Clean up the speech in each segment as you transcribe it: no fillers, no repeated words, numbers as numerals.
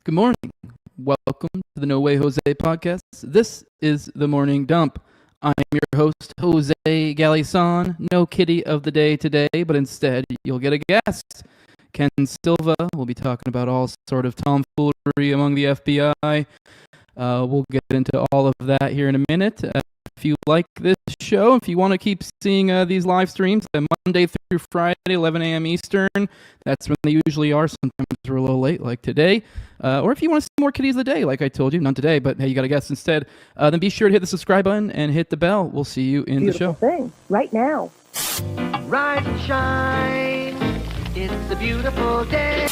Good morning. Welcome to the No Way Jose podcast. This is the Morning Dump. I'm your host, Jose Galison. No kitty of the day today, but instead you'll get a guest. Ken Silva will be talking about all sort of tomfoolery among the FBI. We'll get into all of that here in a minute. If you like this show, if you want to keep seeing these live streams, Monday through Friday, 11 a.m. Eastern, that's when they usually are. Sometimes we're a little late, like today. Or if you want to see more kitties of the day, like I told you, not today, but hey, you got a guest instead, then be sure to hit the subscribe button and hit the bell. We'll see you in the show. Thing right now. Rise and shine. It's a beautiful day.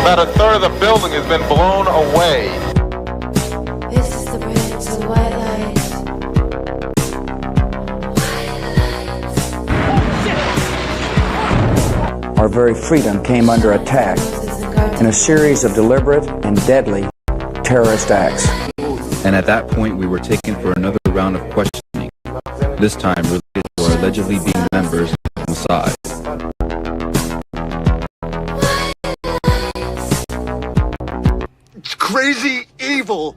About a third of the building has been blown away. This is the bridge to the white light. Our very freedom came under attack in a series of deliberate and deadly terrorist acts. And at that point, we were taken for another round of questioning, this time related to our allegedly being members of Mossad. It's crazy evil.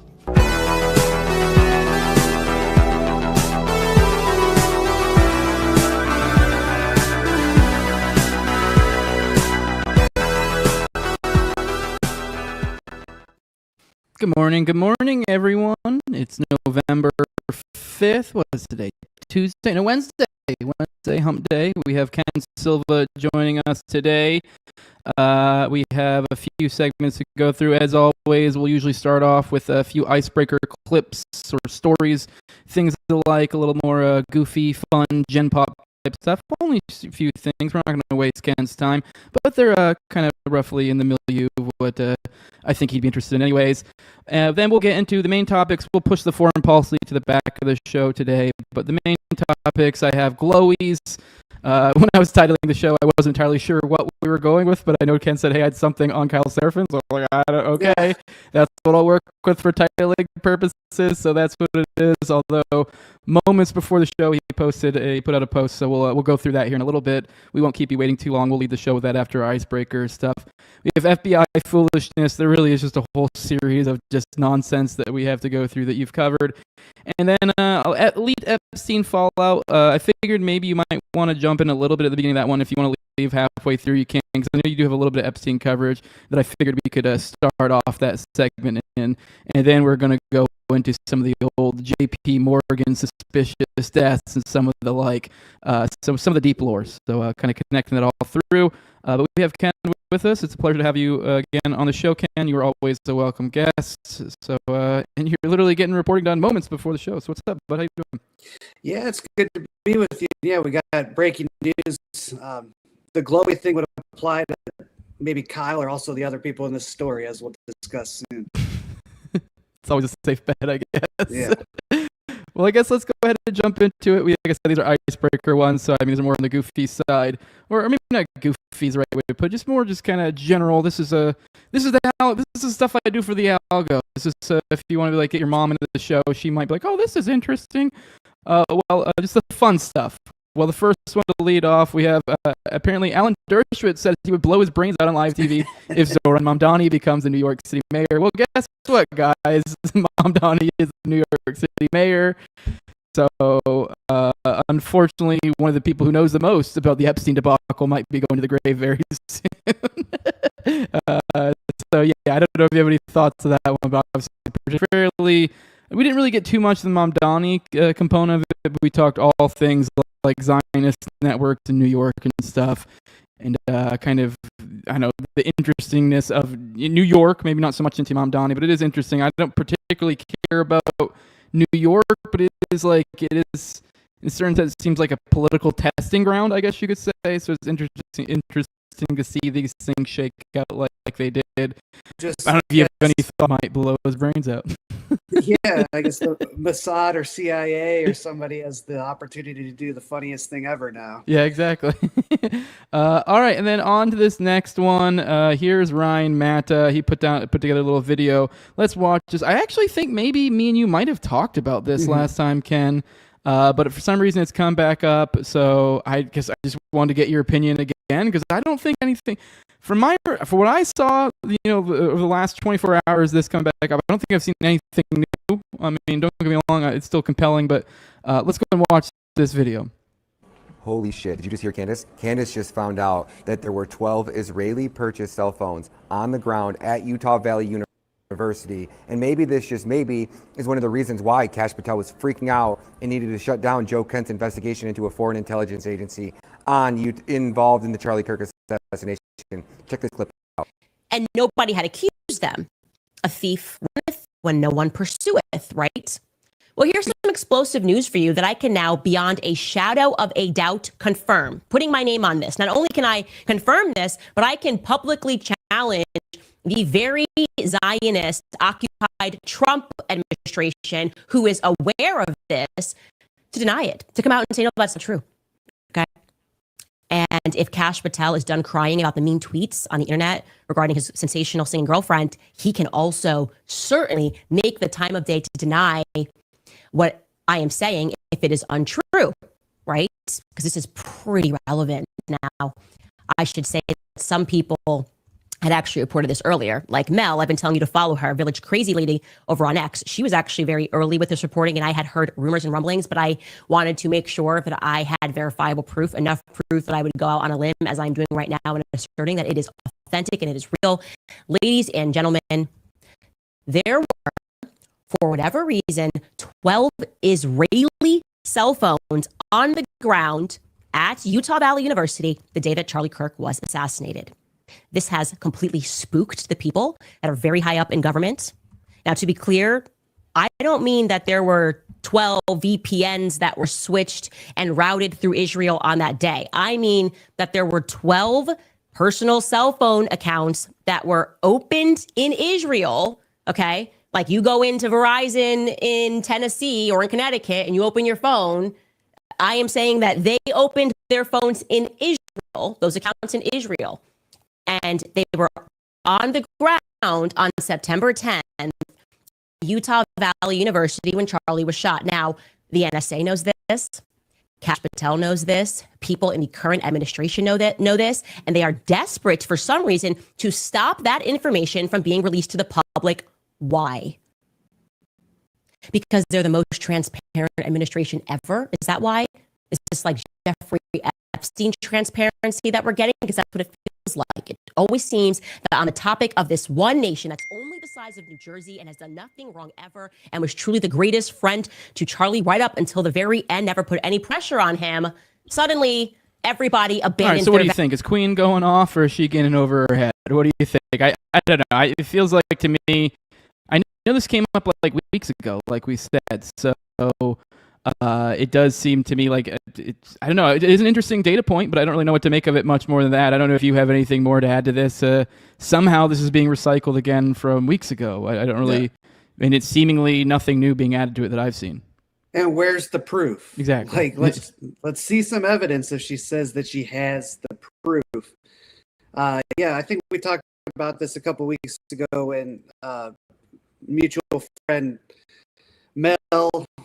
Good morning, everyone. It's November 5th. What is today? Tuesday? No, Wednesday. Wednesday, hump day. We have Ken Silva joining us today. We have a few segments to go through. As always, we'll usually start off with a few icebreaker clips or stories, things like a little more goofy, fun, gen pop type stuff. Only a few things. We're not going to waste Ken's time, but they're kind of roughly in the milieu of what I think he'd be interested in anyways. Then we'll get into the main topics. We'll push the foreign policy to the back of the show today, but the main topics, I have Glowies. When I was titling the show, I wasn't entirely sure what we were going with, but I know Ken said, hey, I had something on Kyle Seraphin, so I'm like, okay, that's what I'll work with for titling purposes, so that's what it is. Although moments before the show, he put out a post, so we'll go through that here in a little bit. We won't keep you waiting too long. We'll lead the show with that after our icebreaker stuff. We have FBI foolishness. There really is just a whole series of just nonsense that we have to go through that you've covered. And then elite Epstein fallout. I figured maybe you might want to jump in a little bit at the beginning of that one. If you want to leave halfway through, you can, because I know you do have a little bit of Epstein coverage that I figured we could start off that segment in. And then we're going to go into some of the old J.P. Morgan suspicious deaths and some of the some of the deep lores. So kind of connecting that all through. But we have Ken with us. It's a pleasure to have you again on the show, Ken. You are always a welcome guest. So and you're literally getting reporting done moments before the show. So what's up, bud? How you doing? Yeah, it's good to be with you. Yeah, we got breaking news. The Glowy thing would apply to maybe Kyle or also the other people in this story, as we'll discuss soon. It's always a safe bet, I guess. Yeah. Well, I guess let's go ahead and jump into it. Like I said, these are icebreaker ones, so I mean, these are more on the goofy side, or maybe not goofy is the right way to put it, just more just kind of general. This is stuff I do for the algo. This is if you want to get your mom into the show, she might be like, oh, this is interesting. Just the fun stuff. Well, the first one to lead off, we have apparently Alan Dershowitz said he would blow his brains out on live TV if Zoran Mamdani becomes the New York City mayor. Well, guess what, guys? Mamdani is the New York City mayor. So, unfortunately, one of the people who knows the most about the Epstein debacle might be going to the grave very soon. So, yeah, I don't know if you have any thoughts to that one, but obviously, we didn't really get too much of the Mamdani component of it, but we talked all things like Zionist networks in New York and stuff, and kind of, I know, the interestingness of New York, maybe not so much into Mamdani, but it is interesting. I don't particularly care about New York, but it is in a certain sense, it seems like a political testing ground, I guess you could say, so it's interesting to see these things shake out like they did. I don't know if you have any thought might blow his brains out. Yeah, I guess the Mossad or CIA or somebody has the opportunity to do the funniest thing ever now. Yeah, exactly. All right, and then on to this next one. Here's Ryan Matta. He put together a little video. Let's watch this. I actually think maybe me and you might have talked about this last time, Ken. But for some reason it's come back up. So I guess I just wanted to get your opinion again, because I don't think anything for what I saw, over the last 24 hours, this come back up. I don't think I've seen anything new. I mean, don't get me wrong, it's still compelling, but let's go and watch this video. Holy shit, did you just hear Candace? Candace just found out that there were 12 Israeli purchased cell phones on the ground at Utah Valley University. And maybe this, just maybe, is one of the reasons why Kash Patel was freaking out and needed to shut down Joe Kent's investigation into a foreign intelligence agency involved in the Charlie Kirk assassination. Check this clip out. And nobody had accused them. A thief runneth when no one pursueth, right? Well, here's some explosive news for you that I can now, beyond a shadow of a doubt, confirm. Putting my name on this. Not only can I confirm this, but I can publicly challenge the very Zionist occupied Trump administration, who is aware of this, to deny it, to come out and say, no, that's not true. Okay. And if Kash Patel is done crying about the mean tweets on the internet regarding his sensational singing girlfriend, he can also certainly make the time of day to deny what I am saying if it is untrue, right? Because this is pretty relevant now. I should say that some people had actually reported this earlier. Like Mel, I've been telling you to follow her, Village Crazy Lady over on X. She was actually very early with this reporting, and I had heard rumors and rumblings, but I wanted to make sure that I had verifiable proof, enough proof that I would go out on a limb, as I'm doing right now, and asserting that it is authentic and it is real. Ladies and gentlemen, there were, for whatever reason, 12 Israeli cell phones on the ground at Utah Valley University the day that Charlie Kirk was assassinated. This has completely spooked the people that are very high up in government. Now, to be clear, I don't mean that there were 12 VPNs that were switched and routed through Israel on that day. I mean that there were 12 personal cell phone accounts that were opened in Israel, okay? Like you go into Verizon in Tennessee or in Connecticut and you open your phone. I am saying that they opened their phones in Israel, those accounts in Israel. And they were on the ground on September 10th, Utah Valley University, when Charlie was shot. Now, the NSA knows this. Kash Patel knows this. People in the current administration know this. And they are desperate for some reason to stop that information from being released to the public. Why? Because they're the most transparent administration ever. Is that why? Is this like Jeffrey Epstein transparency that we're getting? Because that's what it feels like. It always seems that on the topic of this one nation that's only the size of New Jersey and has done nothing wrong ever and was truly the greatest friend to Charlie right up until the very end, never put any pressure on him, suddenly everybody abandoned. All right, so what do you think? Is Queen going off, or is she getting over her head? What do you think? I don't know. It feels like to me, I know this came up like weeks ago, like we said, so it does seem to me like I don't know. It is an interesting data point, but I don't really know what to make of it much more than that. I don't know if you have anything more to add to this. Somehow this is being recycled again from weeks ago. I don't really, and it's seemingly nothing new being added to it that I've seen. And where's the proof? Exactly. Like let's see some evidence if she says that she has the proof. Yeah, I think we talked about this a couple weeks ago when mutual friend Mel,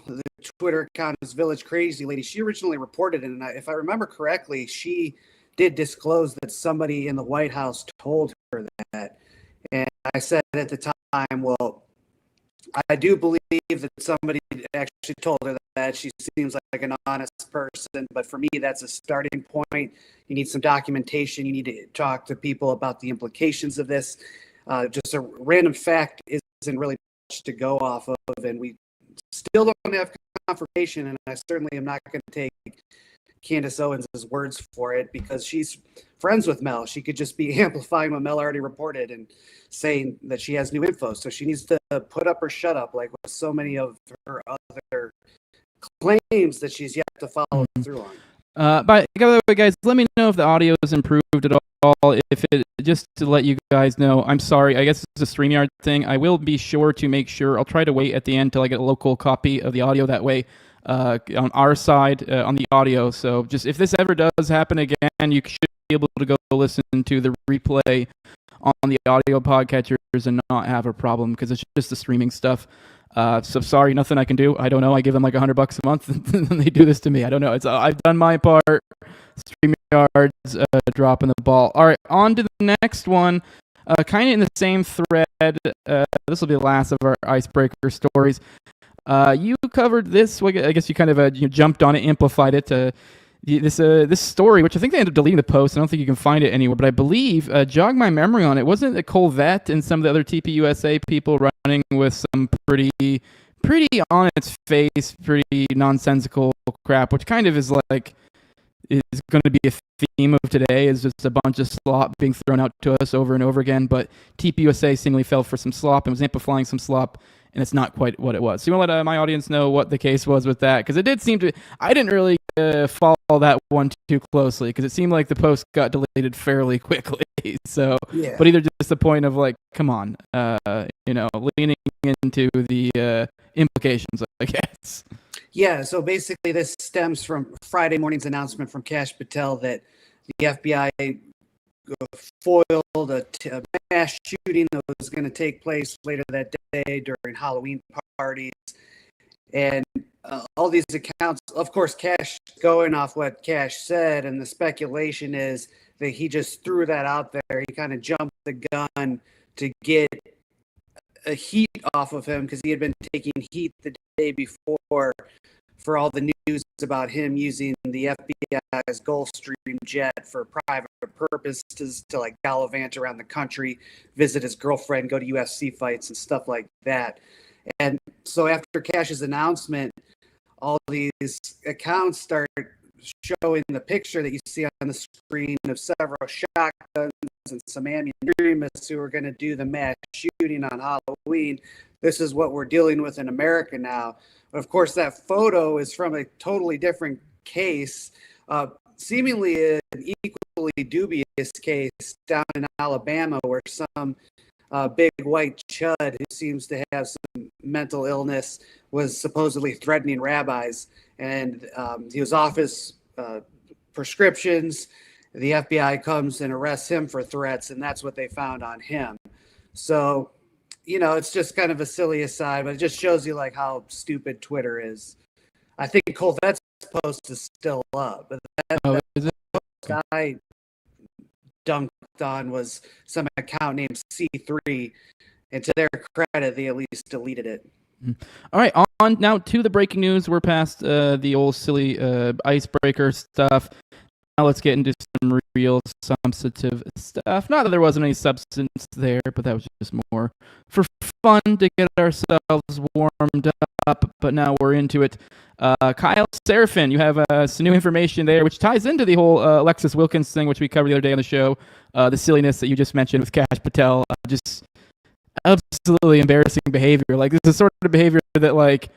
the Twitter account is Village Crazy Lady. She originally reported it, and if I remember correctly, she did disclose that somebody in the White House told her that. And I said at the time, well, I do believe that somebody actually told her that. She seems like an honest person, but for me, that's a starting point. You need some documentation. You need to talk to people about the implications of this. Just a random fact isn't really much to go off of, and we still don't have confirmation, and I certainly am not going to take Candace Owens' words for it because she's friends with Mel. She could just be amplifying what Mel already reported and saying that she has new info. So she needs to put up or shut up, like with so many of her other claims that she's yet to follow through on. By the way, guys, let me know if the audio is improved at all. If it, just to let you guys know, I'm sorry. I guess it's a StreamYard thing. I will be sure to make sure. I'll try to wait at the end till I get a local copy of the audio. That way, on our side, on the audio. So just if this ever does happen again, you should be able to go listen to the replay on the audio podcatchers and not have a problem because it's just the streaming stuff. So sorry, nothing I can do. I don't know. I give them like $100 a month and they do this to me. I don't know. I've done my part. StreamYard's dropping the ball. All right, on to the next one. Kind of in the same thread. This will be the last of our icebreaker stories. You covered this. I guess you kind of jumped on it, amplified it. This story, which I think they ended up deleting the post. I don't think you can find it anywhere, but I believe, jog my memory on it, wasn't it Colvette and some of the other TPUSA people running with some pretty on its face, pretty nonsensical crap, which kind of is like is going to be a theme of today, is just a bunch of slop being thrown out to us over and over again. But TPUSA seemingly fell for some slop and was amplifying some slop, and it's not quite what it was. So you want to let my audience know what the case was with that? Because it did seem to, I didn't really follow that one too closely because it seemed like the post got deleted fairly quickly. So, yeah. But either just the point of like, come on, leaning into the implications, I guess. Yeah, so basically this stems from Friday morning's announcement from Kash Patel that the FBI foiled a mass shooting that was going to take place later that day during Halloween parties. And all these accounts, of course, Kash going off what Kash said, and the speculation is that he just threw that out there. He kind of jumped the gun to get a heat off of him because he had been taking heat the day before for all the news about him using the FBI's Gulfstream jet for private purposes to like gallivant around the country, visit his girlfriend, go to UFC fights and stuff like that. And so after Kash's announcement, all these accounts start showing the picture that you see on the screen of several shotguns and some extremists who are going to do the mass shooting on Halloween. This is what we're dealing with in America now. But of course, that photo is from a totally different case, seemingly an equally dubious case down in Alabama where some big white chud who seems to have some mental illness was supposedly threatening rabbis, and he was off his prescriptions. The FBI comes and arrests him for threats, and that's what they found on him. So, it's just kind of a silly aside, but it just shows you like how stupid Twitter is. I think Colvette's post is still up, but that post I dunked on was some account named C3, and to their credit, they at least deleted it. All right, on now to the breaking news. We're past the old silly icebreaker stuff. Now let's get into some real substantive stuff. Not that there wasn't any substance there, but that was just more for fun to get ourselves warmed up. But now we're into it. Kyle Seraphin, you have some new information there, which ties into the whole Alexis Wilkins thing, which we covered the other day on the show. The silliness that you just mentioned with Kash Patel, just absolutely embarrassing behavior. Like, this is sort of behavior that, like,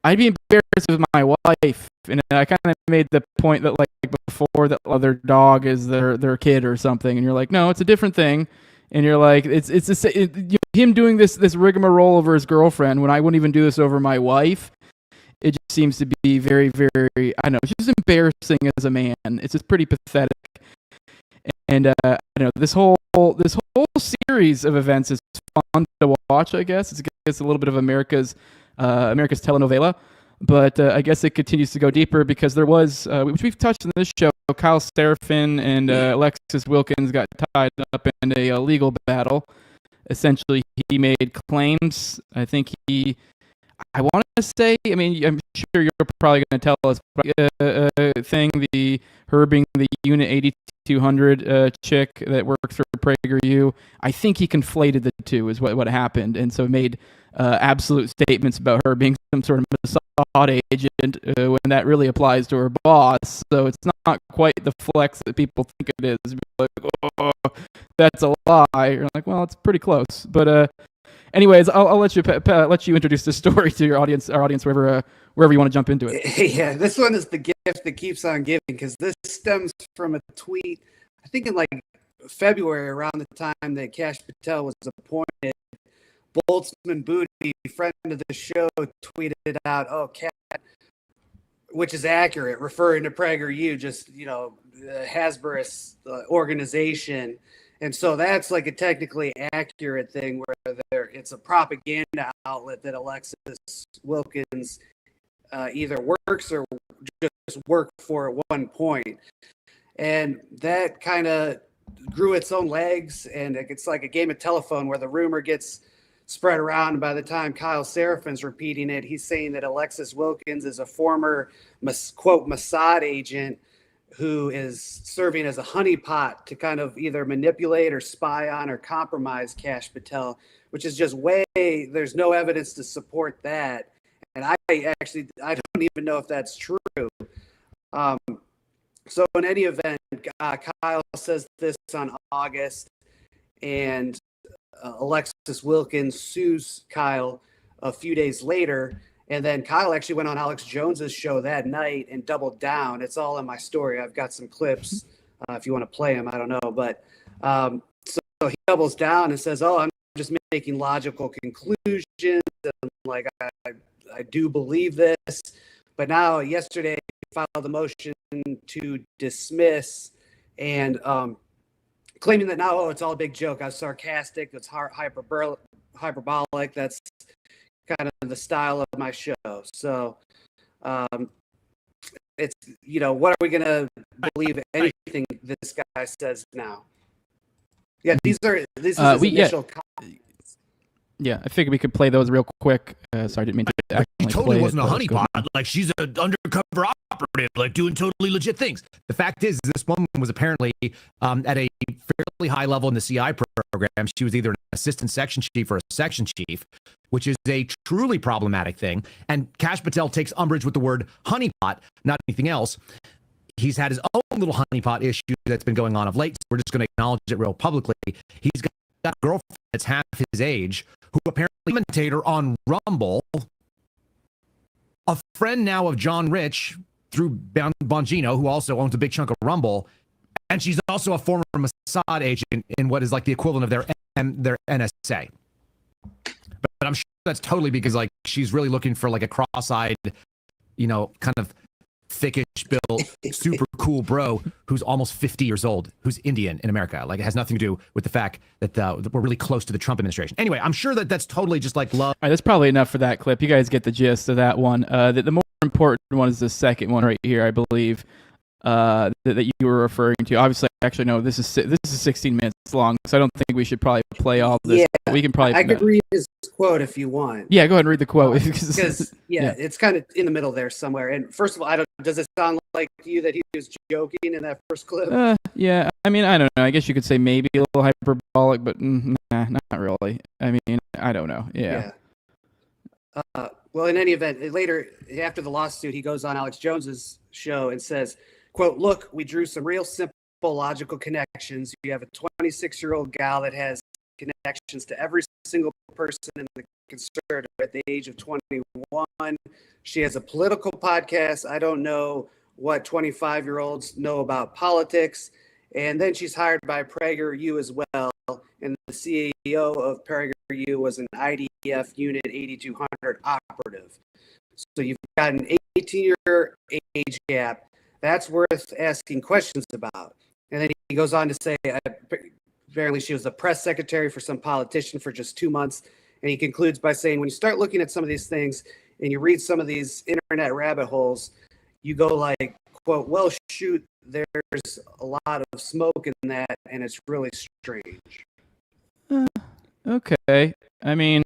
I'd be embarrassed with my wife, and I kind of made the point that, like, before that other dog is their kid or something, and you're like, no, it's a different thing, and you're like, it's him doing this rigmarole over his girlfriend when I wouldn't even do this over my wife. It just seems to be very, very, I don't know, it's just embarrassing as a man. It's just pretty pathetic. And I don't know, this whole series of events is fun to watch. I guess it's a little bit of America's telenovela, but I guess it continues to go deeper because there was, which we've touched on this show, Kyle Seraphin and Alexis Wilkins got tied up in a legal battle. Essentially, he made claims. I think I want to say, I mean, I'm sure you're probably going to tell us, her being the Unit 8200 chick that works for PragerU, I think he conflated the two is what happened, and so made absolute statements about her being some sort of Mossad agent when that really applies to her boss. So it's not quite the flex that people think it is. Like, oh, that's a lie. You're like, well, it's pretty close. But Anyways, I'll let you let you introduce the story to our audience, wherever you want to jump into it. Yeah, this one is the gift that keeps on giving, because this stems from a tweet, I think in like February, around the time that Kash Patel was appointed. Boltzmann Booty, friend of the show, tweeted out, "Oh, Cat," which is accurate, referring to PragerU, just Hasbro's organization. And so that's like a technically accurate thing, where it's a propaganda outlet that Alexis Wilkins either works or just worked for at one point. And that kind of grew its own legs, and it's like a game of telephone where the rumor gets spread around. And by the time Kyle Serafin's repeating it, he's saying that Alexis Wilkins is a former, quote, Mossad agent who is serving as a honeypot to kind of either manipulate or spy on or compromise Kash Patel, which is just there's no evidence to support that. And I don't even know if that's true. So in any event, Kyle says this on August, and Alexis Wilkins sues Kyle a few days later. And then Kyle actually went on Alex Jones's show that night and doubled down. It's all in my story. I've got some clips if you want to play them. I don't know. But so he doubles down and says, "Oh, I'm just making logical conclusions. And like, I do believe this." But now yesterday he filed a motion to dismiss, and claiming that now, it's all a big joke. I was sarcastic. It's hyperbolic. That's kind of the style of my show. So it's, what are we going to believe anything this guy says now? Yeah, this is his initial comments. Yeah, I figured we could play those real quick. Sorry, I didn't mean to She accidentally totally play wasn't it, a but go honeypot. Like, she's an undercover operative, like doing totally legit things. The fact is, this woman was apparently at a fairly high level in the CI program. She was either an assistant section chief or a section chief, which is a truly problematic thing. And Kash Patel takes umbrage with the word honeypot, not anything else. He's had his own little honeypot issue that's been going on of late. So we're just going to acknowledge it real publicly. He's got a girlfriend that's half his age, who apparently commentator on Rumble, a friend now of John Rich through Bongino, who also owns a big chunk of Rumble, and she's also a former Mossad agent in what is like the equivalent of their NSA. But I'm sure that's totally because like she's really looking for like a cross-eyed, kind of thickish built, super cool bro who's almost 50 years old, who's Indian in America. Like, it has nothing to do with the fact that we're really close to the Trump administration. Anyway, I'm sure that's totally just like love. All right, that's probably enough for that clip. You guys get the gist of that one. The more important one is the second one right here, I believe, that you were referring to. Obviously, actually, no, this is 16 minutes long, so I don't think we should probably play all this. Yeah, we can probably. I could read his quote if you want. Yeah, go ahead and read the quote. Because it's kind of in the middle there somewhere. And first of all, does it sound like to you that he was joking in that first clip? Yeah, I mean, I don't know. I guess you could say maybe a little hyperbolic, but nah, not really. I mean, I don't know. Yeah. Well, in any event, later after the lawsuit, he goes on Alex Jones's show and says, quote, "Look, we drew some real simple logical connections. You have a 26-year-old gal that has connections to every single person in the conservative at the age of 21. She has a political podcast. I don't know what 25-year-olds know about politics. And then she's hired by PragerU as well. And the CEO of PragerU was an IDF Unit 8200 operative. So you've got an 18-year age gap. That's worth asking questions about." And then he goes on to say, apparently she was the press secretary for some politician for just 2 months. And he concludes by saying, when you start looking at some of these things and you read some of these internet rabbit holes, you go like, quote, "Well, shoot, there's a lot of smoke in that, and it's really strange." Okay. I mean,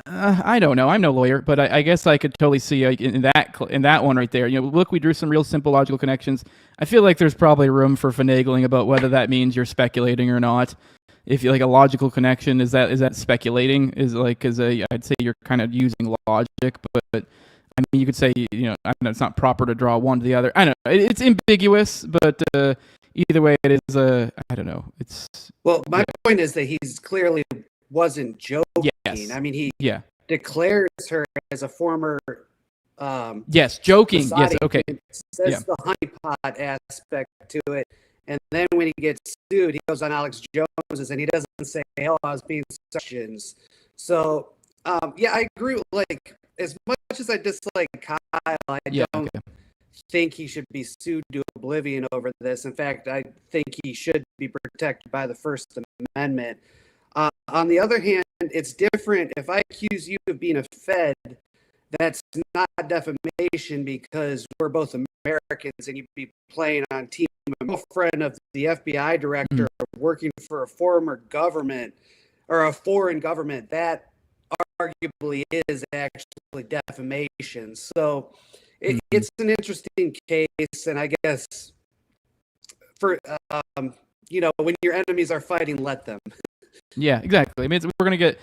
I don't know. I'm no lawyer, but I guess I could totally see in that one right there. Look, we drew some real simple logical connections. I feel like there's probably room for finagling about whether that means you're speculating or not. If you like a logical connection, is that speculating? I'd say you're kind of using logic, but mean, you could say, I know it's not proper to draw one to the other. I don't know. It's ambiguous, but either way, it is I don't know. It's my point is that he's clearly wasn't joking. Yes. I mean, he declares her as a former. Yes, joking. Yes, okay. Says the honeypot aspect to it, and then when he gets sued, he goes on Alex Jones's and he doesn't say, "Oh, I was being sections." So, I agree. Like, as much as I dislike Kyle, I don't think he should be sued to oblivion over this. In fact, I think he should be protected by the First Amendment. On the other hand, it's different. If I accuse you of being a Fed, that's not defamation because we're both Americans and you'd be playing on team. I'm a friend of the FBI director working for a former government or a foreign government. That arguably is actually defamation. So it's an interesting case. And I guess for, when your enemies are fighting, let them. Yeah, exactly. I mean, we're going to get,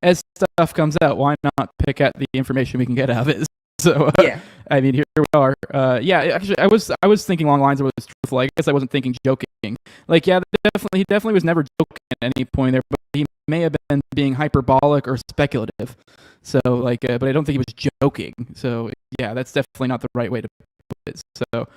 as stuff comes out, why not pick at the information we can get out of it? So, I mean, here we are. Actually, I was thinking along the lines of it was truthful. I guess I wasn't thinking joking. Like, he definitely was never joking at any point there, but he may have been being hyperbolic or speculative. So, but I don't think he was joking. So, yeah, that's definitely not the right way to put it. So,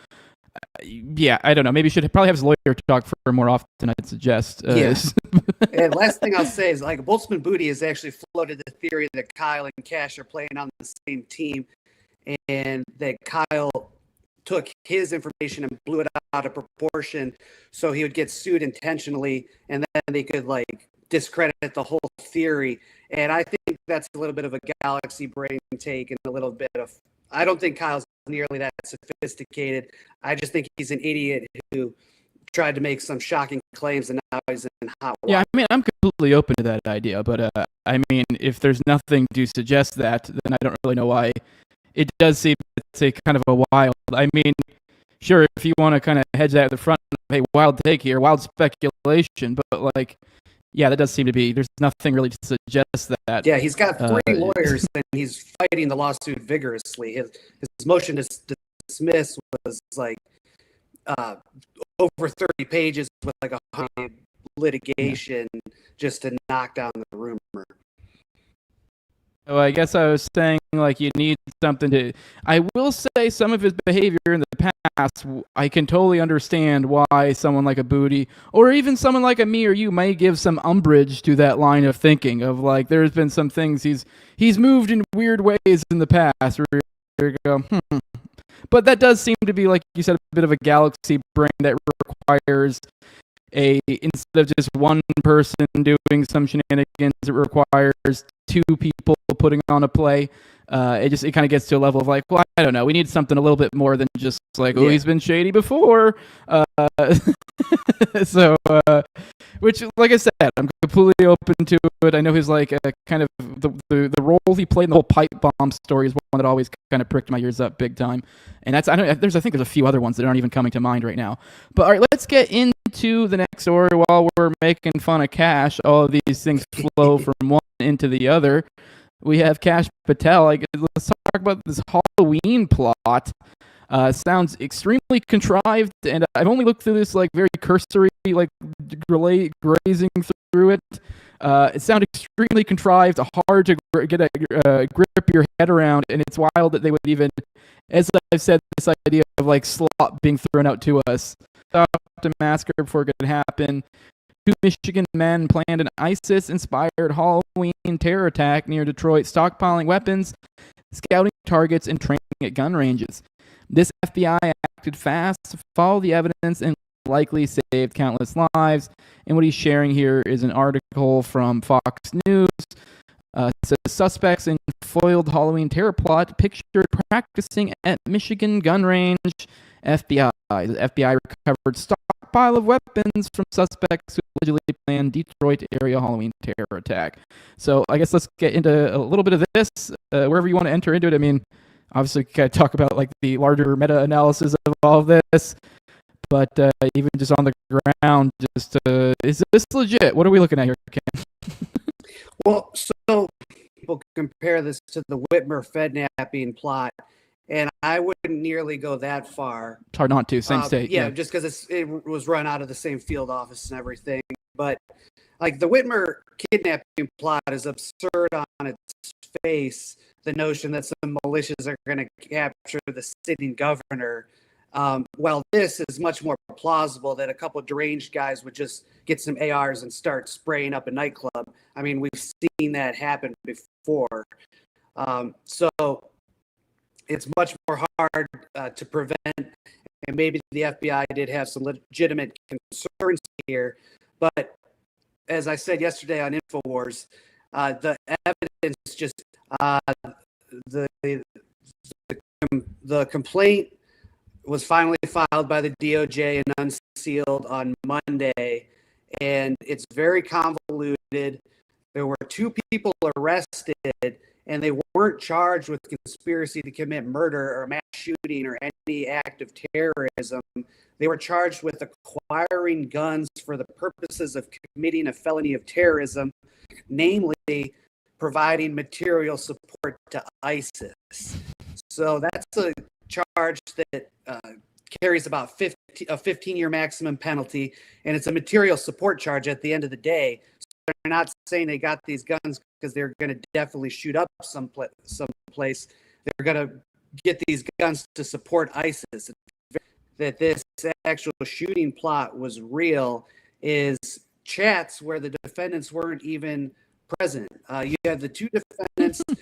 I don't know. Maybe he should probably have his lawyer talk for more often, I'd suggest. And last thing I'll say is, Boltzmann Booty has actually floated the theory that Kyle and Cash are playing on the same team and that Kyle took his information and blew it out of proportion so he would get sued intentionally and then they could discredit the whole theory. And I think that's a little bit of a galaxy brain take and a little bit of, I don't think Kyle's nearly that sophisticated. I just think he's an idiot who tried to make some shocking claims and now he's in hot water. Yeah, I mean, I'm completely open to that idea, but I mean, if there's nothing to suggest that, then I don't really know why. It does seem to kind of a wild. I mean, sure, if you want to kind of hedge that at the front, hey, wild take here, wild speculation, but that does seem to be. There's nothing really to suggest that. Yeah, he's got 3 lawyers and he's fighting the lawsuit vigorously. His motion to dismiss was over 30 pages with 100 litigation just to knock down the rumor. So I guess I was saying you need something to. I will say some of his behavior in the past, I can totally understand why someone like a Booty or even someone like a me or you might give some umbrage to that line of thinking of there's been some things he's moved in weird ways in the past. Where you go, But that does seem to be, like you said, a bit of a galaxy brain that requires instead of just one person doing some shenanigans, it requires 2 people putting on a play. It kind of gets to a level of I don't know. We need something a little bit more than just he's been shady before. So, which, like I said, I'm completely open to it. I know his kind of the role he played in the whole pipe bomb story is one that always kind of pricked my ears up big time. And that's I think there's a few other ones that aren't even coming to mind right now. But all right, let's get into the next story while we're making fun of Cash. All of these things flow from one into the other. We have Cash Patel. Let's talk about this Halloween plot. Sounds extremely contrived, and I've only looked through this very cursory, grazing through it. It sounded extremely contrived, hard to get a grip your head around, and it's wild that they would even, as I've said, this idea of slop being thrown out to us. To massacre before it could happen. 2 Michigan men planned an ISIS-inspired Halloween terror attack near Detroit, stockpiling weapons, scouting targets, and training at gun ranges. This FBI acted fast to follow the evidence and likely saved countless lives. And what he's sharing here is an article from Fox News. It says suspects in foiled Halloween terror plot pictured practicing at Michigan gun range. FBI. The FBI recovered stockpile of weapons from suspects who allegedly planned Detroit area Halloween terror attack. So I guess let's get into a little bit of this. Wherever you want to enter into it. I mean, obviously, we can talk about the larger meta-analysis of all of this. But even just on the ground, is this legit? What are we looking at here, Ken? Well, so people compare this to the Whitmer Fednapping plot, and I wouldn't nearly go that far. It's hard not to. Same state. Yeah, just because it was run out of the same field office and everything. But like the Whitmer kidnapping plot is absurd on its face. The notion that some militias are going to capture the sitting governor. While this is much more plausible that a couple of deranged guys would just get some ARs and start spraying up a nightclub. I mean, we've seen that happen before. So it's much more hard to prevent. And maybe the FBI did have some legitimate concerns here. But as I said yesterday on InfoWars, the evidence just the complaint was finally filed by the DOJ and unsealed on Monday, and it's very convoluted. There were 2 people arrested, and they weren't charged with conspiracy to commit murder or mass shooting or any act of terrorism. They were charged with acquiring guns for the purposes of committing a felony of terrorism, namely providing material support to ISIS. So that's a charge that carries about a 15-year maximum penalty, and it's a material support charge at the end of the day. So they're not saying they got these guns because they're going to definitely shoot up someplace. They're going to get these guns to support ISIS. That this actual shooting plot was real is chats where the defendants weren't even present. You have the 2 defendants, and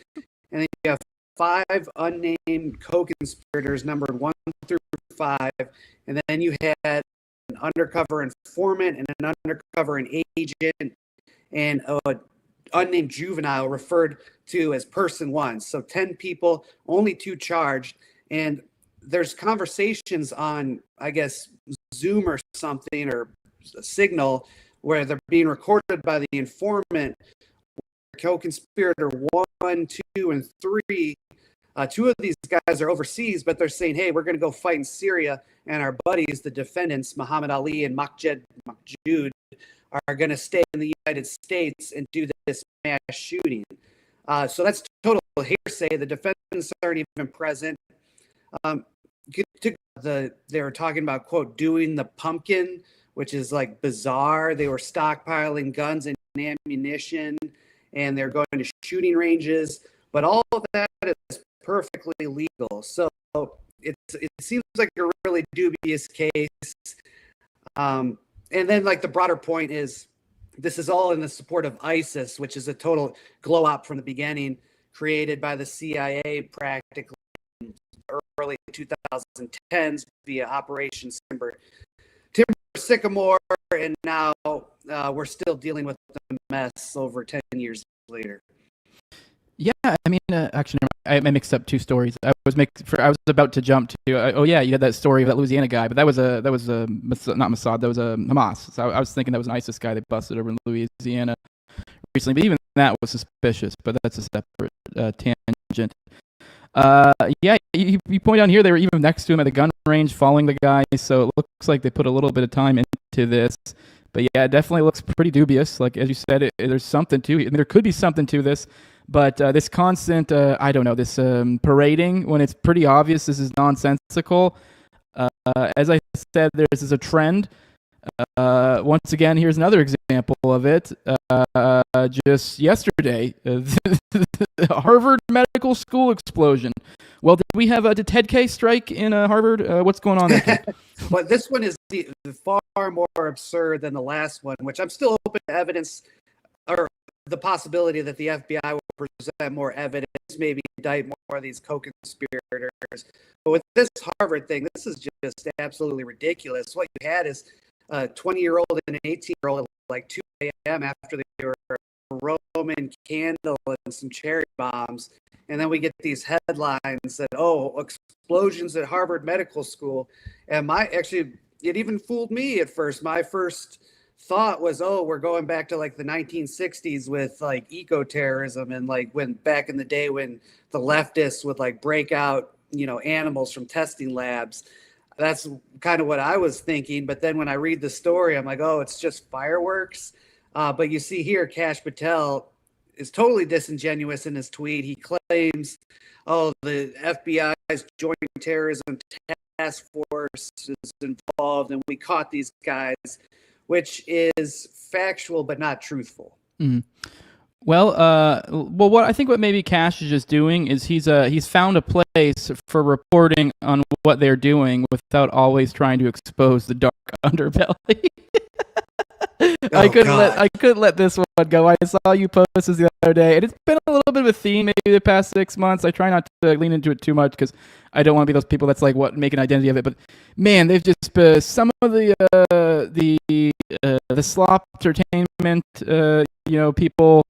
then you have 5 unnamed co-conspirators numbered 1 through 5, and then you had an undercover informant and an undercover agent and an unnamed juvenile referred to as person 1. So 10 people, only 2 charged, and there's conversations on, I guess, Zoom or something or Signal where they're being recorded by the informant. Co-conspirator 1, 2, and 3. 2 of these guys are overseas, but they're saying, hey, we're going to go fight in Syria, and our buddies, the defendants, Muhammad Ali and Maqjud, are going to stay in the United States and do this mass shooting. So that's total hearsay. The defendants aren't even present. They were talking about, quote, doing the pumpkin, which is like bizarre. They were stockpiling guns and ammunition, and they're going to shooting ranges, but all of that is perfectly legal. So it seems like a really dubious case. And then like the broader point is this is all in the support of ISIS, which is a total glow up from the beginning, created by the CIA practically in early 2010s via Operation Timber Sycamore, and now we're still dealing with the mess over 10 years later. Yeah, I mean, actually, I mixed up 2 stories. I was about to jump to. You had that story of that Louisiana guy, but that was not Mossad. That was a Hamas. So I was thinking that was an ISIS guy they busted over in Louisiana recently. But even that was suspicious. But that's a separate tangent. You point out here they were even next to him at the gun range, following the guy. So it looks like they put a little bit of time into this. But yeah, it definitely looks pretty dubious. Like as you said, there's something to it. There could be something to this. But this constant, this parading when it's pretty obvious this is nonsensical. As I said, this is a trend. Once again, here's another example of it. Just yesterday, the Harvard Medical School explosion. Well, did we have a Ted K strike in Harvard? What's going on there? Well, this one is far more absurd than the last one, which I'm still open to evidence or the possibility that the FBI will present more evidence, maybe indict more of these co-conspirators. But with this Harvard thing, this is just absolutely ridiculous. What you had is a 20-year-old and an 18-year-old at like 2 a.m. after they were a Roman candle and some cherry bombs. And then we get these headlines that, explosions at Harvard Medical School. And it even fooled me at first. My first thought was, we're going back to like the 1960s with like eco-terrorism and like when back in the day when the leftists would like break out, animals from testing labs. That's kind of what I was thinking. But then when I read the story, I'm like, it's just fireworks. But you see here, Kash Patel is totally disingenuous in his tweet. He claims, "Oh, the FBI's Joint Terrorism Task Force is involved, and we caught these guys," which is factual but not truthful. Well, what I think what maybe Cash is just doing is he's found a place for reporting on what they're doing without always trying to expose the dark underbelly. I couldn't let this one go. I saw you post this the other day, and it's been a little bit of a theme maybe the past 6 months. I try not to lean into it too much because I don't want to be those people that's like make an identity of it. But man, they've just some of the slop entertainment, people.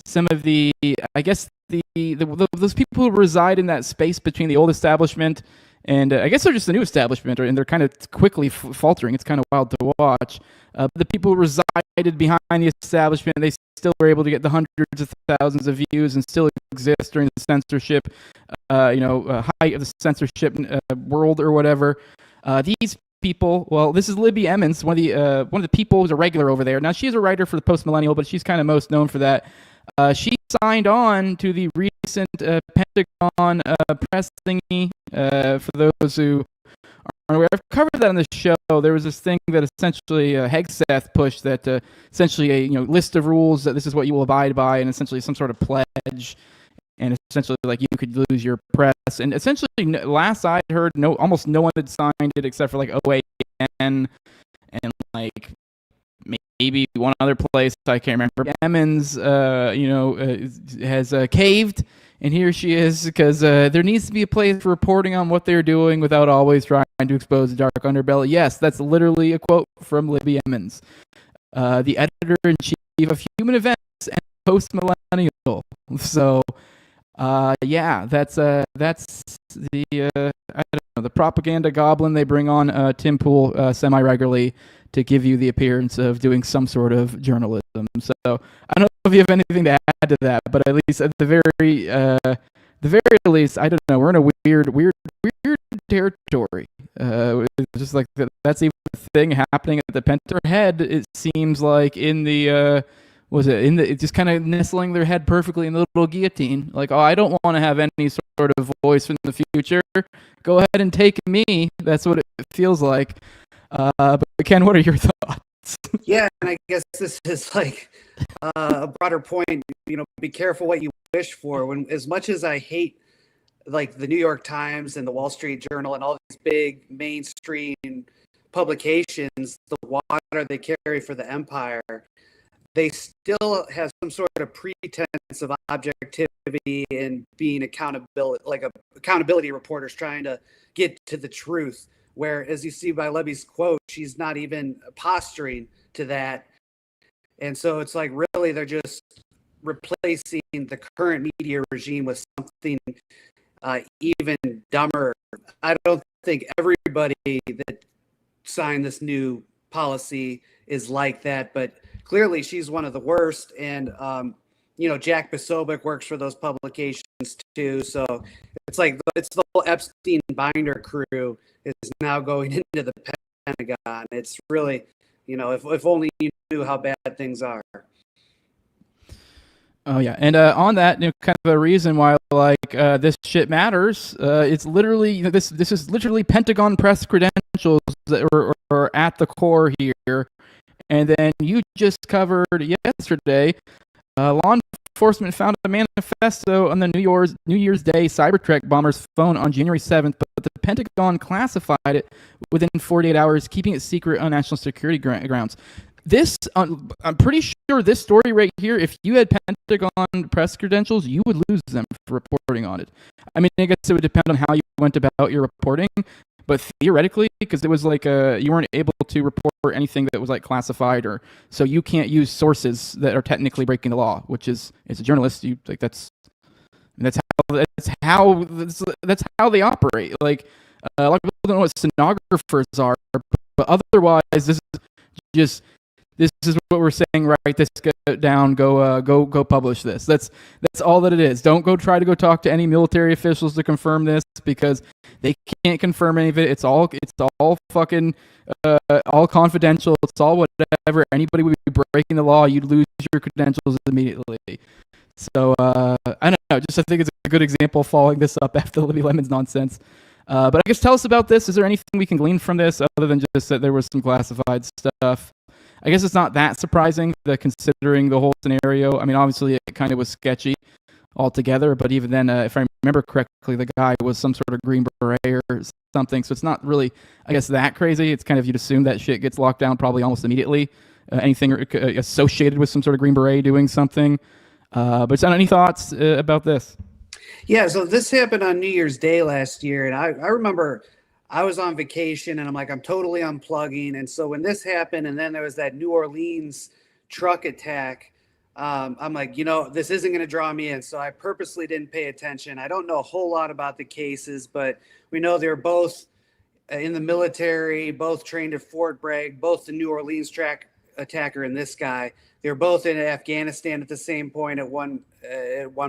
Some of the, I guess those people who reside in that space between the old establishment and I guess they're just the new establishment, and they're kind of quickly faltering. It's kind of wild to watch. The people who resided behind the establishment, they still were able to get the hundreds of thousands of views and still exist during the censorship, height of the censorship world or whatever. These people, well, this is Libby Emmons, one of the people who's a regular over there. Now she's a writer for the Post Millennial, but she's kind of most known for that. She signed on to the recent Pentagon press thingy. For those who aren't aware, I've covered that on the show. There was this thing that essentially Hegseth pushed that essentially a list of rules that this is what you will abide by, and essentially some sort of pledge, and essentially like you could lose your press. And essentially, last I heard, almost no one had signed it except for like OAN and like maybe one other place I can't remember. Emmons, has caved, and here she is because there needs to be a place for reporting on what they're doing without always trying to expose the dark underbelly. Yes, that's literally a quote from Libby Emmons, the editor-in-chief of Human Events and Post Millennial. So, that's the I don't know, the propaganda goblin they bring on Tim Pool semi-regularly to give you the appearance of doing some sort of journalism. So I don't know if you have anything to add to that, but at least at the very least, I don't know. We're in a weird territory. It's just like that's even a thing happening at the Pentagon head. It seems like in the it's just kind of nestling their head perfectly in the little guillotine. Like, oh, I don't want to have any sort of voice in the future. Go ahead and take me. That's what it feels like. But Ken, what are your thoughts? Yeah, and I guess this is like a broader point. Be careful what you wish for. When, as much as I hate like the New York Times and the Wall Street Journal and all these big mainstream publications, the water they carry for the empire, they still have some sort of pretense of objectivity and being accountability reporters trying to get to the truth. Where, as you see by Libby's quote, she's not even posturing to that. And so it's like, really, they're just replacing the current media regime with something even dumber. I don't think everybody that signed this new policy is like that, but clearly she's one of the worst. And, Jack Posobiec works for those publications too. So it's like it's the whole Epstein binder crew is now going into the Pentagon. It's really, if only you knew how bad things are. Oh yeah, and on that, kind of a reason why this shit matters. It's literally this is literally Pentagon press credentials that are at the core here, and then you just covered yesterday. Law enforcement found a manifesto on the New Year's Day Cybertruck bomber's phone on January 7th, but the Pentagon classified it within 48 hours, keeping it secret on national security grounds. This, I'm pretty sure this story right here, if you had Pentagon press credentials, you would lose them for reporting on it. I mean, I guess it would depend on how you went about your reporting, but theoretically, because it was like you weren't able to report anything that was like classified, or so you can't use sources that are technically breaking the law. Which is, as a journalist, you like that's how they operate. Like a lot of people don't know what stenographers are, but otherwise, this is what we're saying. Write this down. Go publish this. That's all that it is. Don't go try to go talk to any military officials to confirm this, because they can't confirm any of it. It's all fucking all confidential. It's all whatever. Anybody would be breaking the law. You'd lose your credentials immediately. So I don't know. Just I think it's a good example following this up after Libby Lemon's nonsense. But I guess tell us about this. Is there anything we can glean from this other than just that there was some classified stuff? I guess it's not that surprising considering the whole scenario. I mean, obviously it kind of was sketchy altogether, but even then, if I remember correctly, the guy was some sort of Green Beret or something. So it's not really, I guess, that crazy. It's kind of, you'd assume that shit gets locked down probably almost immediately. Anything associated with some sort of Green Beret doing something. But any thoughts about this? Yeah, so this happened on New Year's Day last year, and I remember I was on vacation, and I'm like, I'm totally unplugging. And so when this happened, and then there was that New Orleans truck attack, I'm like, this isn't going to draw me in. So I purposely didn't pay attention. I don't know a whole lot about the cases, but we know they're both in the military, both trained at Fort Bragg, both the New Orleans track attacker and this guy. They're both in Afghanistan at the same point at one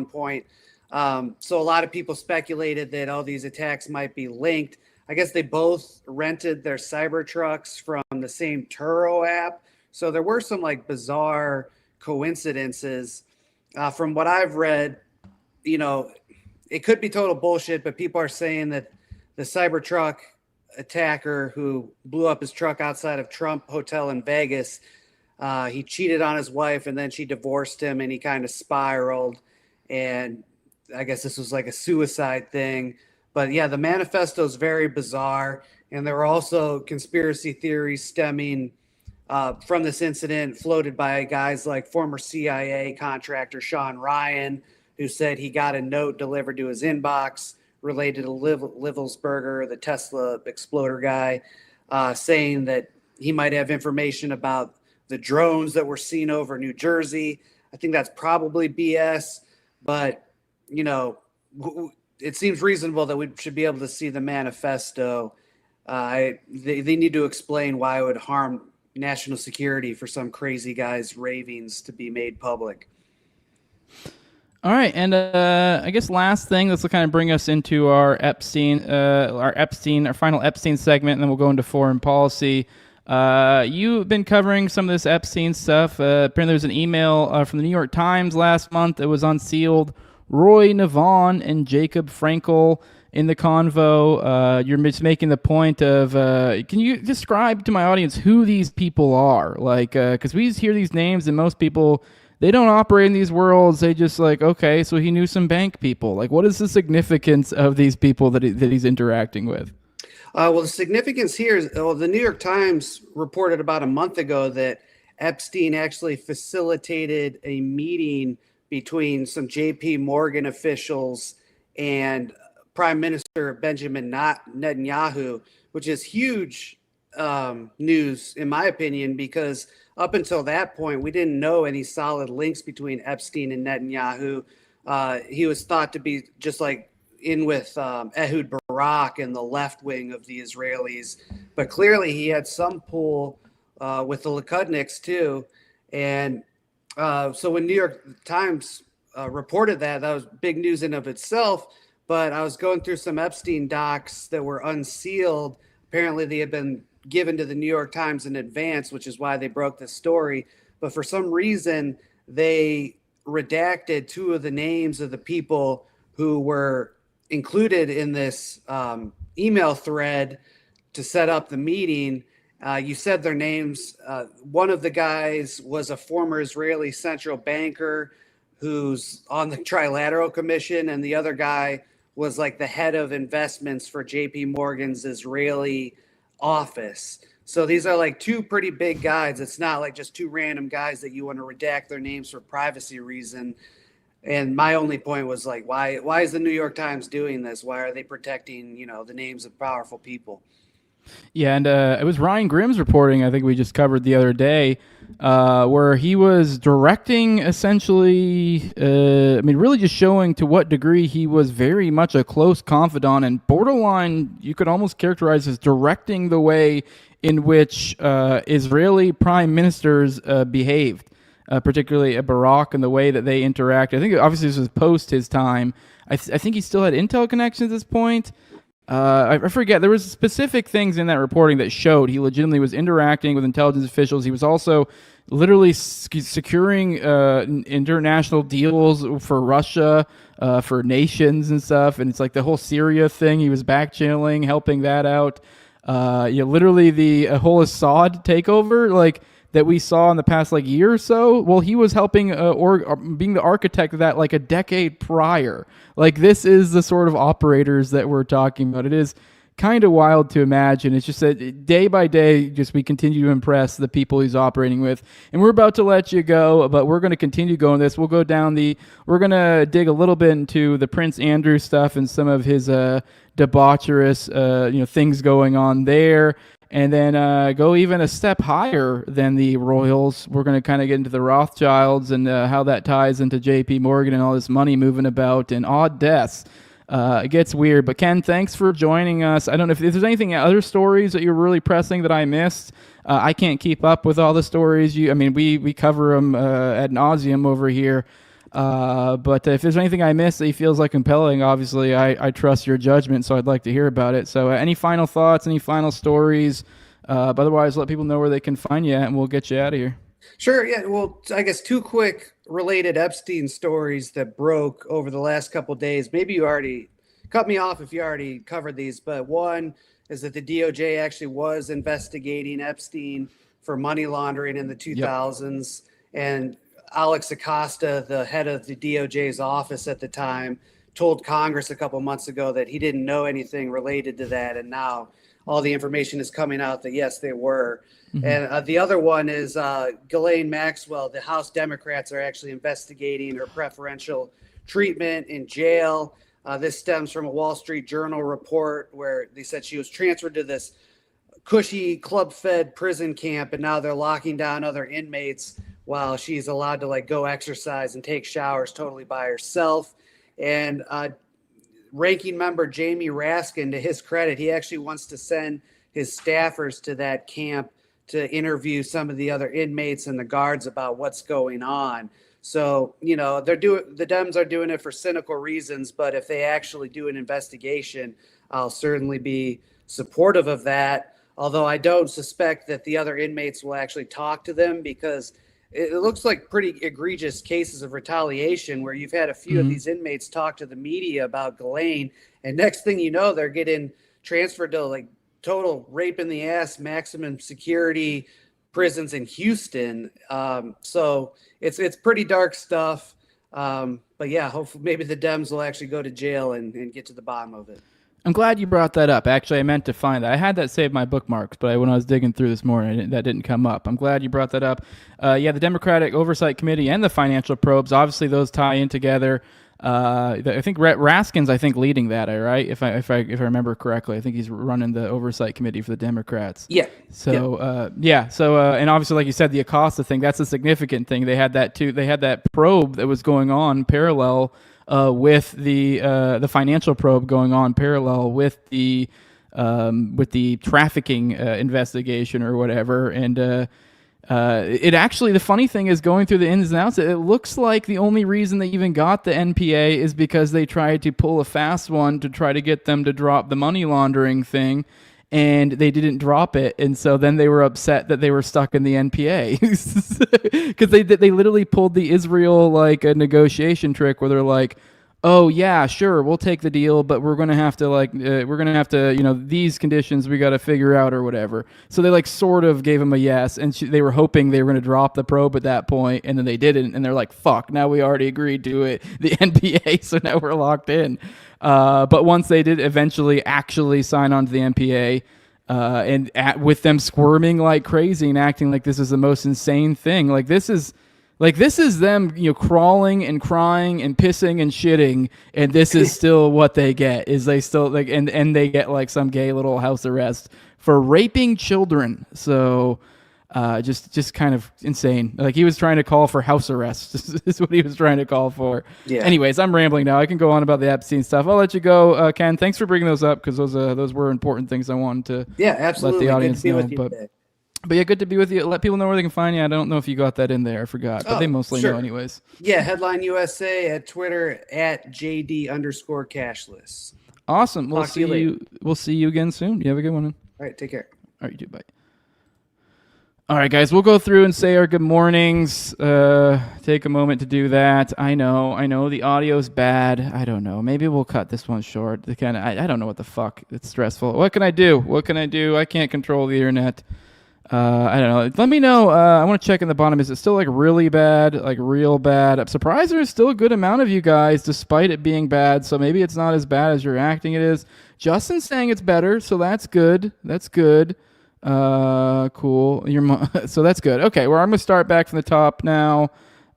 point. So a lot of people speculated that all these attacks might be linked. I guess they both rented their cyber trucks from the same Turo app. So there were some bizarre coincidences. From what I've read, it could be total bullshit, but people are saying that the Cybertruck attacker who blew up his truck outside of Trump Hotel in Vegas, he cheated on his wife and then she divorced him and he kind of spiraled. And I guess this was like a suicide thing. But yeah, the manifesto is very bizarre. And there were also conspiracy theories stemming from this incident floated by guys like former CIA contractor Sean Ryan, who said he got a note delivered to his inbox related to Livelsberger, the Tesla exploder guy, saying that he might have information about the drones that were seen over New Jersey. I think that's probably BS, but, it seems reasonable that we should be able to see the manifesto. They need to explain why it would harm national security for some crazy guy's ravings to be made public. All right, and I guess last thing, this will kind of bring us into our final Epstein segment, and then we'll go into foreign policy. You've been covering some of this Epstein stuff. Apparently, there was an email from the New York Times last month that was unsealed. Roy Navon and Jacob Frankel in the convo. You're just making the point of, can you describe to my audience who these people are? Because we just hear these names, and most people, they don't operate in these worlds. They just okay, so he knew some bank people. What is the significance of these people that he's interacting with? Well, the significance here is, the New York Times reported about a month ago that Epstein actually facilitated a meeting between some JP Morgan officials and Prime Minister Benjamin Netanyahu, which is huge news, in my opinion, because up until that point, we didn't know any solid links between Epstein and Netanyahu. He was thought to be just in with Ehud Barak and the left wing of the Israelis, but clearly he had some pull with the Likudniks too. And so when New York Times reported that was big news in of itself. But I was going through some Epstein docs that were unsealed. Apparently they had been given to the New York Times in advance, which is why they broke this story. But for some reason, they redacted two of the names of the people who were included in this email thread to set up the meeting. You said their names. One of the guys was a former Israeli central banker who's on the Trilateral Commission, and the other guy was the head of investments for JP Morgan's Israeli office. So these are two pretty big guys. It's not just two random guys that you want to redact their names for privacy reason. And my only point was why is the New York Times doing this? Why are they protecting, the names of powerful people? Yeah, and it was Ryan Grimm's reporting, I think we just covered the other day, where he was directing essentially, really just showing to what degree he was very much a close confidant and borderline, you could almost characterize as directing the way in which Israeli prime ministers behaved, particularly Barak and the way that they interact. I think obviously this was post his time. I think he still had intel connections at this point. I forget. There was specific things in that reporting that showed he legitimately was interacting with intelligence officials. He was also literally securing international deals for Russia, for nations and stuff. And it's like the whole Syria thing. He was back channeling, helping that out. Literally the whole Assad takeover, like that we saw in the past like year or so. Well, he was helping or being the architect of that like a decade prior. Like this is the sort of operators that we're talking about. It is kind of wild to imagine. It's just that day by day, just we continue to impress the people he's operating with. And we're about to let you go, but we're going to continue going this. We're going to dig a little bit into the Prince Andrew stuff and some of his debaucherous, things going on there. And then go even a step higher than the Royals. We're going to kind of get into the Rothschilds and how that ties into J.P. Morgan and all this money moving about and odd deaths. It gets weird. But Ken, thanks for joining us. I don't know if there's anything, other stories that you're really pressing that I missed. I can't keep up with all the stories. We cover them ad nauseum over here. But if there's anything I missed that he feels like compelling, obviously I trust your judgment, so I'd like to hear about it. So any final thoughts, any final stories? But otherwise, let people know where they can find you at, and we'll get you out of here. Sure. Yeah. Well, I guess two quick related Epstein stories that broke over the last couple of days. Maybe you already cut me off if you already covered these, but one is that the DOJ actually was investigating Epstein for money laundering in the 2000s. Yep. And Alex Acosta, the head of the DOJ's office at the time, told Congress a couple months ago that he didn't know anything related to that. And now all the information is coming out that, yes, they were. Mm-hmm. And the other one is Ghislaine Maxwell. The House Democrats are actually investigating her preferential treatment in jail. This stems from a Wall Street Journal report where they said she was transferred to this cushy club-fed prison camp, and now they're locking down other inmates while she's allowed to go exercise and take showers totally by herself. And ranking member Jamie Raskin, to his credit, he actually wants to send his staffers to that camp to interview some of the other inmates and the guards about what's going on. So, the Dems are doing it for cynical reasons, but if they actually do an investigation, I'll certainly be supportive of that. Although I don't suspect that the other inmates will actually talk to them, because it looks like pretty egregious cases of retaliation where you've had a few of these inmates talk to the media about Ghislaine, and next thing you know, they're getting transferred to total rape in the ass, maximum security prisons in Houston. So it's pretty dark stuff. But yeah, hopefully maybe the Dems will actually go to jail and get to the bottom of it. I'm glad you brought that up. Actually, I meant to find that. I had that saved in my bookmarks, but when I was digging through this morning, that didn't come up. I'm glad you brought that up. The Democratic Oversight Committee and the financial probes, obviously those tie in together. I think Raskin's, leading that, right? If I remember correctly, I think he's running the Oversight Committee for the Democrats. Yeah. So, and obviously, like you said, the Acosta thing, that's a significant thing. They had that too. They had that probe that was going on parallel with the financial probe going on parallel with the trafficking investigation or whatever. And it actually, the funny thing is, going through the ins and outs, it looks like the only reason they even got the NPA is because they tried to pull a fast one to try to get them to drop the money laundering thing, and they didn't drop it, and so then they were upset that they were stuck in the NPA because they literally pulled the Israel a negotiation trick where they're like, oh yeah, sure, we'll take the deal, but we're gonna have to these conditions we got to figure out or whatever. So they sort of gave him a yes, and they were hoping they were gonna drop the probe at that point, and then they didn't, and they're like, fuck, now we already agreed to it, the NPA, so now we're locked in. But once they did eventually actually sign on to the NPA, with them squirming like crazy and acting like this is the most insane thing, this is them, crawling and crying and pissing and shitting, and this is still what they get. Is they still and they get some gay little house arrest for raping children. So just kind of insane. He was trying to call for house arrest. Is what he was trying to call for. Yeah. Anyways, I'm rambling now. I can go on about the Epstein stuff. I'll let you go, Ken. Thanks for bringing those up, because those were important things I wanted to absolutely. let the audience know. But yeah, good to be with you. Let people know where they can find you. I don't know if you got that in there. I forgot, but they mostly know anyways. Yeah, Headline USA at Twitter at JD_cashless. Awesome. We'll Talk to you later. We'll see you again soon. You have a good one. Man. All right, take care. All right, you too. Bye. All right, guys, we'll go through and say our good mornings. Take a moment to do that. I know the audio's bad. I don't know. Maybe we'll cut this one short. I don't know what the fuck. It's stressful. What can I do? I can't control the internet. I don't know. Let me know. I want to check in the bottom. Is it still like really bad, like real bad? I'm surprised there's still a good amount of you guys, despite it being bad. So maybe it's not as bad as you're acting it is. Justin's saying it's better, so that's good. That's good. Cool. So that's good. Okay, well, I'm gonna start back from the top now.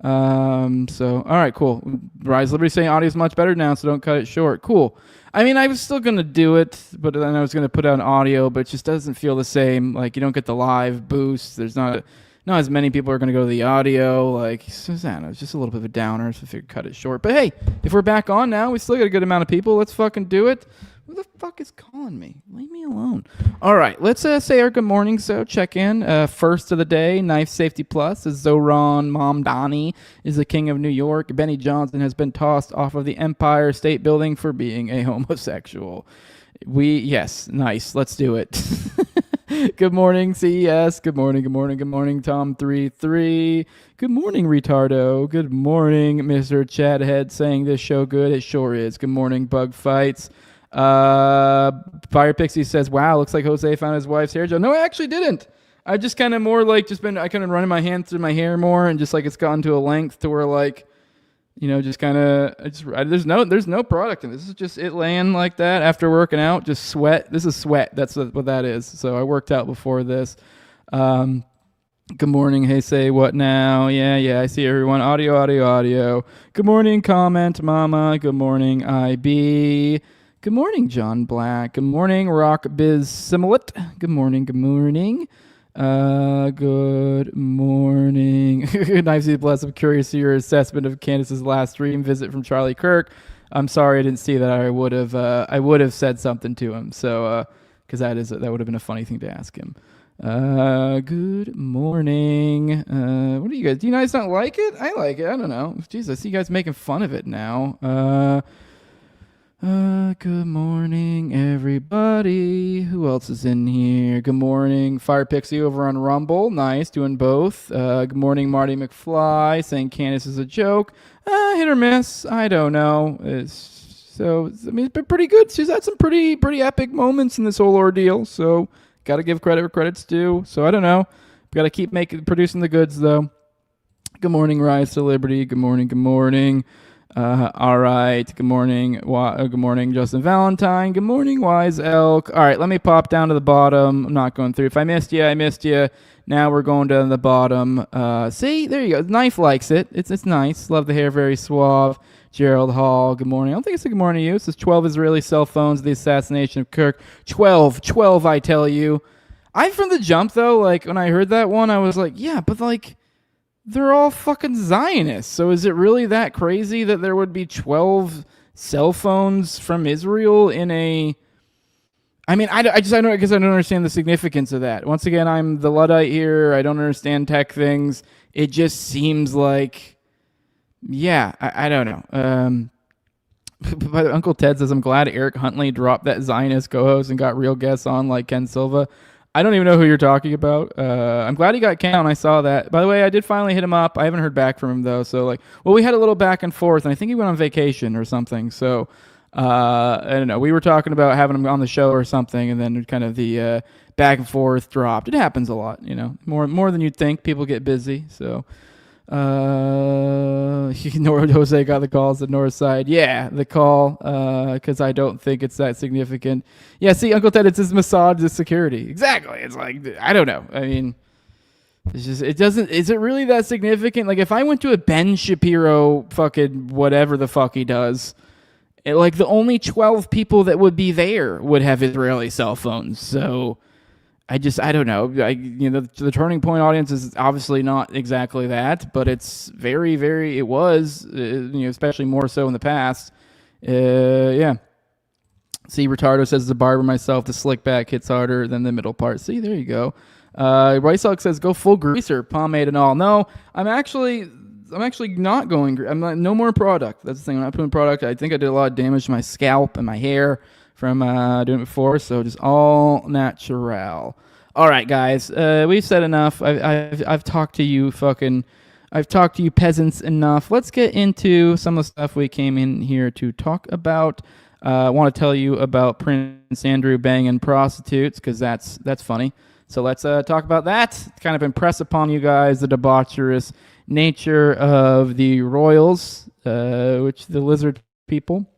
So all right, cool. Rise Liberty saying audio's much better now, so don't cut it short. Cool. I mean, I was still gonna do it, but then I was gonna put out audio, but it just doesn't feel the same. Like you don't get the live boost. There's not as many people are gonna go to the audio. Like Susanna, it's just a little bit of a downer, so I figured cut it short. But hey, if we're back on now, we still got a good amount of people. Let's fucking do it. Who the fuck is calling me? Leave me alone. All right, let's say our good morning. So check in. First of the day, Knife Safety Plus is Zoran Mamdani is the king of New York. Benny Johnson has been tossed off of the Empire State Building for being a homosexual. Yes, nice. Let's do it. Good morning, CES. Good morning, Tom33. Good morning, Retardo. Good morning, Mr. Chadhead saying this show good. It sure is. Good morning, Bug Fights. Fire Pixie says, wow, looks like Jose found his wife's hair gel. No, I actually didn't. I just kind of more like I kind of running my hand through my hair more and just like it's gotten to a length to where like, just kind of, there's no product in this. This is just it laying like that after working out, just sweat. This is sweat. That's what that is. So I worked out before this. Good morning. Hey, say what now? Yeah. I see everyone. Audio. Good morning, comment, mama. Good morning, IB. Good morning, John Black. Good morning, Rock Biz Similit. Good morning. Good morning. Nice to be blessed. I'm curious to your assessment of Candace's last stream visit from Charlie Kirk. I'm sorry I didn't see that. I would have said something to him. So, because that would have been a funny thing to ask him. Good morning. What do you guys? Do you guys not like it? I like it. I don't know. Jeez, I see you guys making fun of it now. Good morning, everybody. Who else is in here? Good morning, Fire Pixie over on Rumble. Nice, doing both. Good morning, Marty McFly, saying Candace is a joke. Hit or miss. I don't know. It's been pretty good. She's had some pretty epic moments in this whole ordeal. So, got to give credit where credit's due. So, I don't know. Got to keep producing the goods, though. Good morning, Rise to Liberty. Good morning. All right. Good morning. Good morning, Justin Valentine. Good morning, Wise Elk. All right, let me pop down to the bottom. I'm not going through. If I missed you, I missed you. Now we're going down to the bottom. See, there you go. Knife likes it. It's nice. Love the hair, very suave. Gerald Hall. Good morning. I don't think it's a good morning to you. It says 12 Israeli cell phones. The assassination of Kirk. 12. I tell you. I from the jump though. Like when I heard that one, I was like, yeah, but like. They're all fucking Zionists. So is it really that crazy that there would be 12 cell phones from Israel in a... I mean, I don't understand the significance of that. Once again, I'm the Luddite here. I don't understand tech things. It just seems like... Yeah, I don't know. But Uncle Ted says, I'm glad Eric Huntley dropped that Zionist co-host and got real guests on like Ken Silva. I don't even know who you're talking about. I'm glad he got Ken. I saw that. By the way, I did finally hit him up. I haven't heard back from him, though. So, we had a little back and forth, and I think he went on vacation or something. So, I don't know. We were talking about having him on the show or something, and then kind of the back and forth dropped. It happens a lot, more than you'd think. People get busy. So, Jose got the calls at North Side. Yeah, the call, because I don't think it's that significant. Yeah, see, Uncle Ted, it's his Mossad, his security. Exactly. It's like, I don't know. I mean, it's just, is it really that significant? Like, if I went to a Ben Shapiro fucking whatever the fuck he does, the only 12 people that would be there would have Israeli cell phones. So, I don't know. The Turning Point audience is obviously not exactly that, but it's very, very, it was, especially more so in the past. Yeah. See, Retardo says the barber myself, the slick back hits harder than the middle part. See, there you go. Ricealk says go full greaser, pomade and all. No, I'm actually, I'm actually not going. I'm not, no more product. That's the thing. I'm not putting product. I think I did a lot of damage to my scalp and my hair from doing it before. So just all natural. All right, guys. We've said enough. I've talked to you I've talked to you peasants enough. Let's get into some of the stuff we came in here to talk about. I want to tell you about Prince Andrew banging prostitutes because that's funny. So let's talk about that. Kind of impress upon you guys the debaucherous nature of the royals, which the lizard people.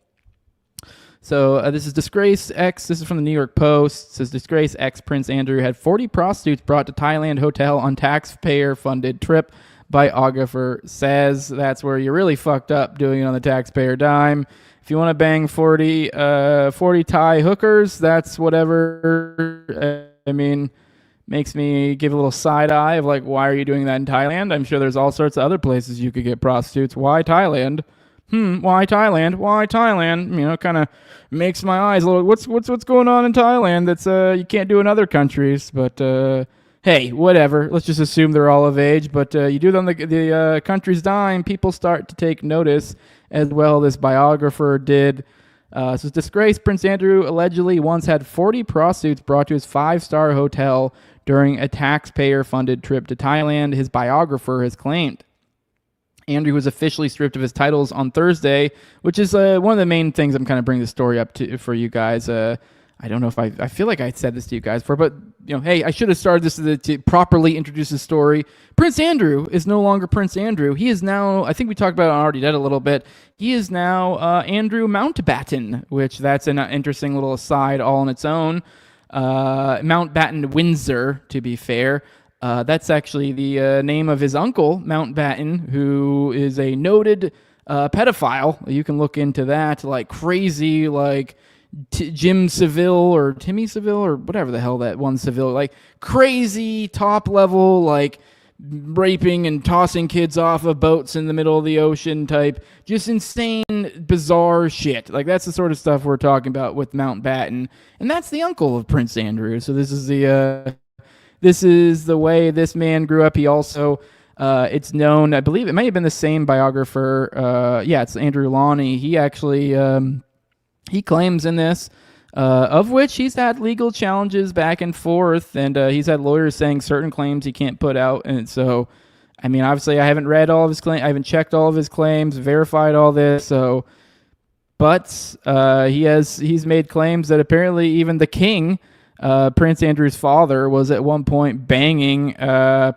So this is Disgrace X. This is from the New York Post. It says Disgrace X Prince Andrew had 40 prostitutes brought to Thailand hotel on taxpayer-funded trip. Biographer says that's where you're really fucked up doing it on the taxpayer dime. If you want to bang 40 Thai hookers, that's whatever. I mean, makes me give a little side eye of like, why are you doing that in Thailand? I'm sure there's all sorts of other places you could get prostitutes. Why Thailand? Why Thailand? Why Thailand? You know, kind of makes my eyes a little. What's going on in Thailand that's you can't do in other countries? But hey, whatever. Let's just assume they're all of age. But you do it on the country's dime, people start to take notice as well. This biographer did. So disgraced Prince Andrew allegedly once had 40 prostitutes brought to his 5-star hotel during a taxpayer-funded trip to Thailand, his biographer has claimed. Andrew was officially stripped of his titles on Thursday, which is one of the main things I'm kind of bringing the story up to for you guys. I don't know if I feel like I said this to you guys before, but you know, hey, I should have started this to properly introduce the story. Prince Andrew is no longer Prince Andrew. He is now, I think we talked about it on Already Dead a little bit. He is now Andrew Mountbatten, which that's an interesting little aside all on its own. Mountbatten Windsor, to be fair. That's actually the name of his uncle, Mountbatten, who is a noted pedophile. You can look into that, like crazy, like Jim Seville or Timmy Seville or whatever the hell that one Seville, like crazy top level, like raping and tossing kids off of boats in the middle of the ocean type, just insane, bizarre shit. Like that's the sort of stuff we're talking about with Mountbatten, and that's the uncle of Prince Andrew. So this is the way this man grew up. He also, it's known, I believe it may have been the same biographer. Yeah, it's Andrew Lonnie. He actually, he claims in this, of which he's had legal challenges back and forth, and he's had lawyers saying certain claims he can't put out. And so, I mean, obviously I haven't read all of his claims. I haven't checked all of his claims, verified all this. So, but he's made claims that apparently even the king, Prince Andrew's father, was at one point banging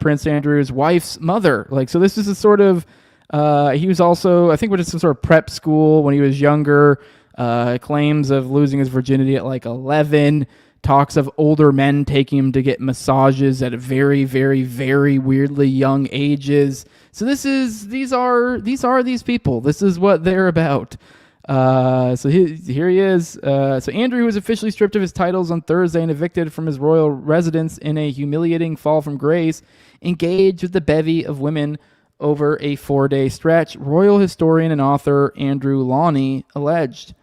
Prince Andrew's wife's mother. Like, so this is a sort of, he was also, I think, went to some sort of prep school when he was younger. Claims of losing his virginity at like 11. Talks of older men taking him to get massages at very, very, very weirdly young ages. So these are these people. This is what they're about. So here he is. So Andrew was officially stripped of his titles on Thursday and evicted from his royal residence in a humiliating fall from grace, engaged with the bevy of women over a 4-day stretch, royal historian and author Andrew Lonnie alleged.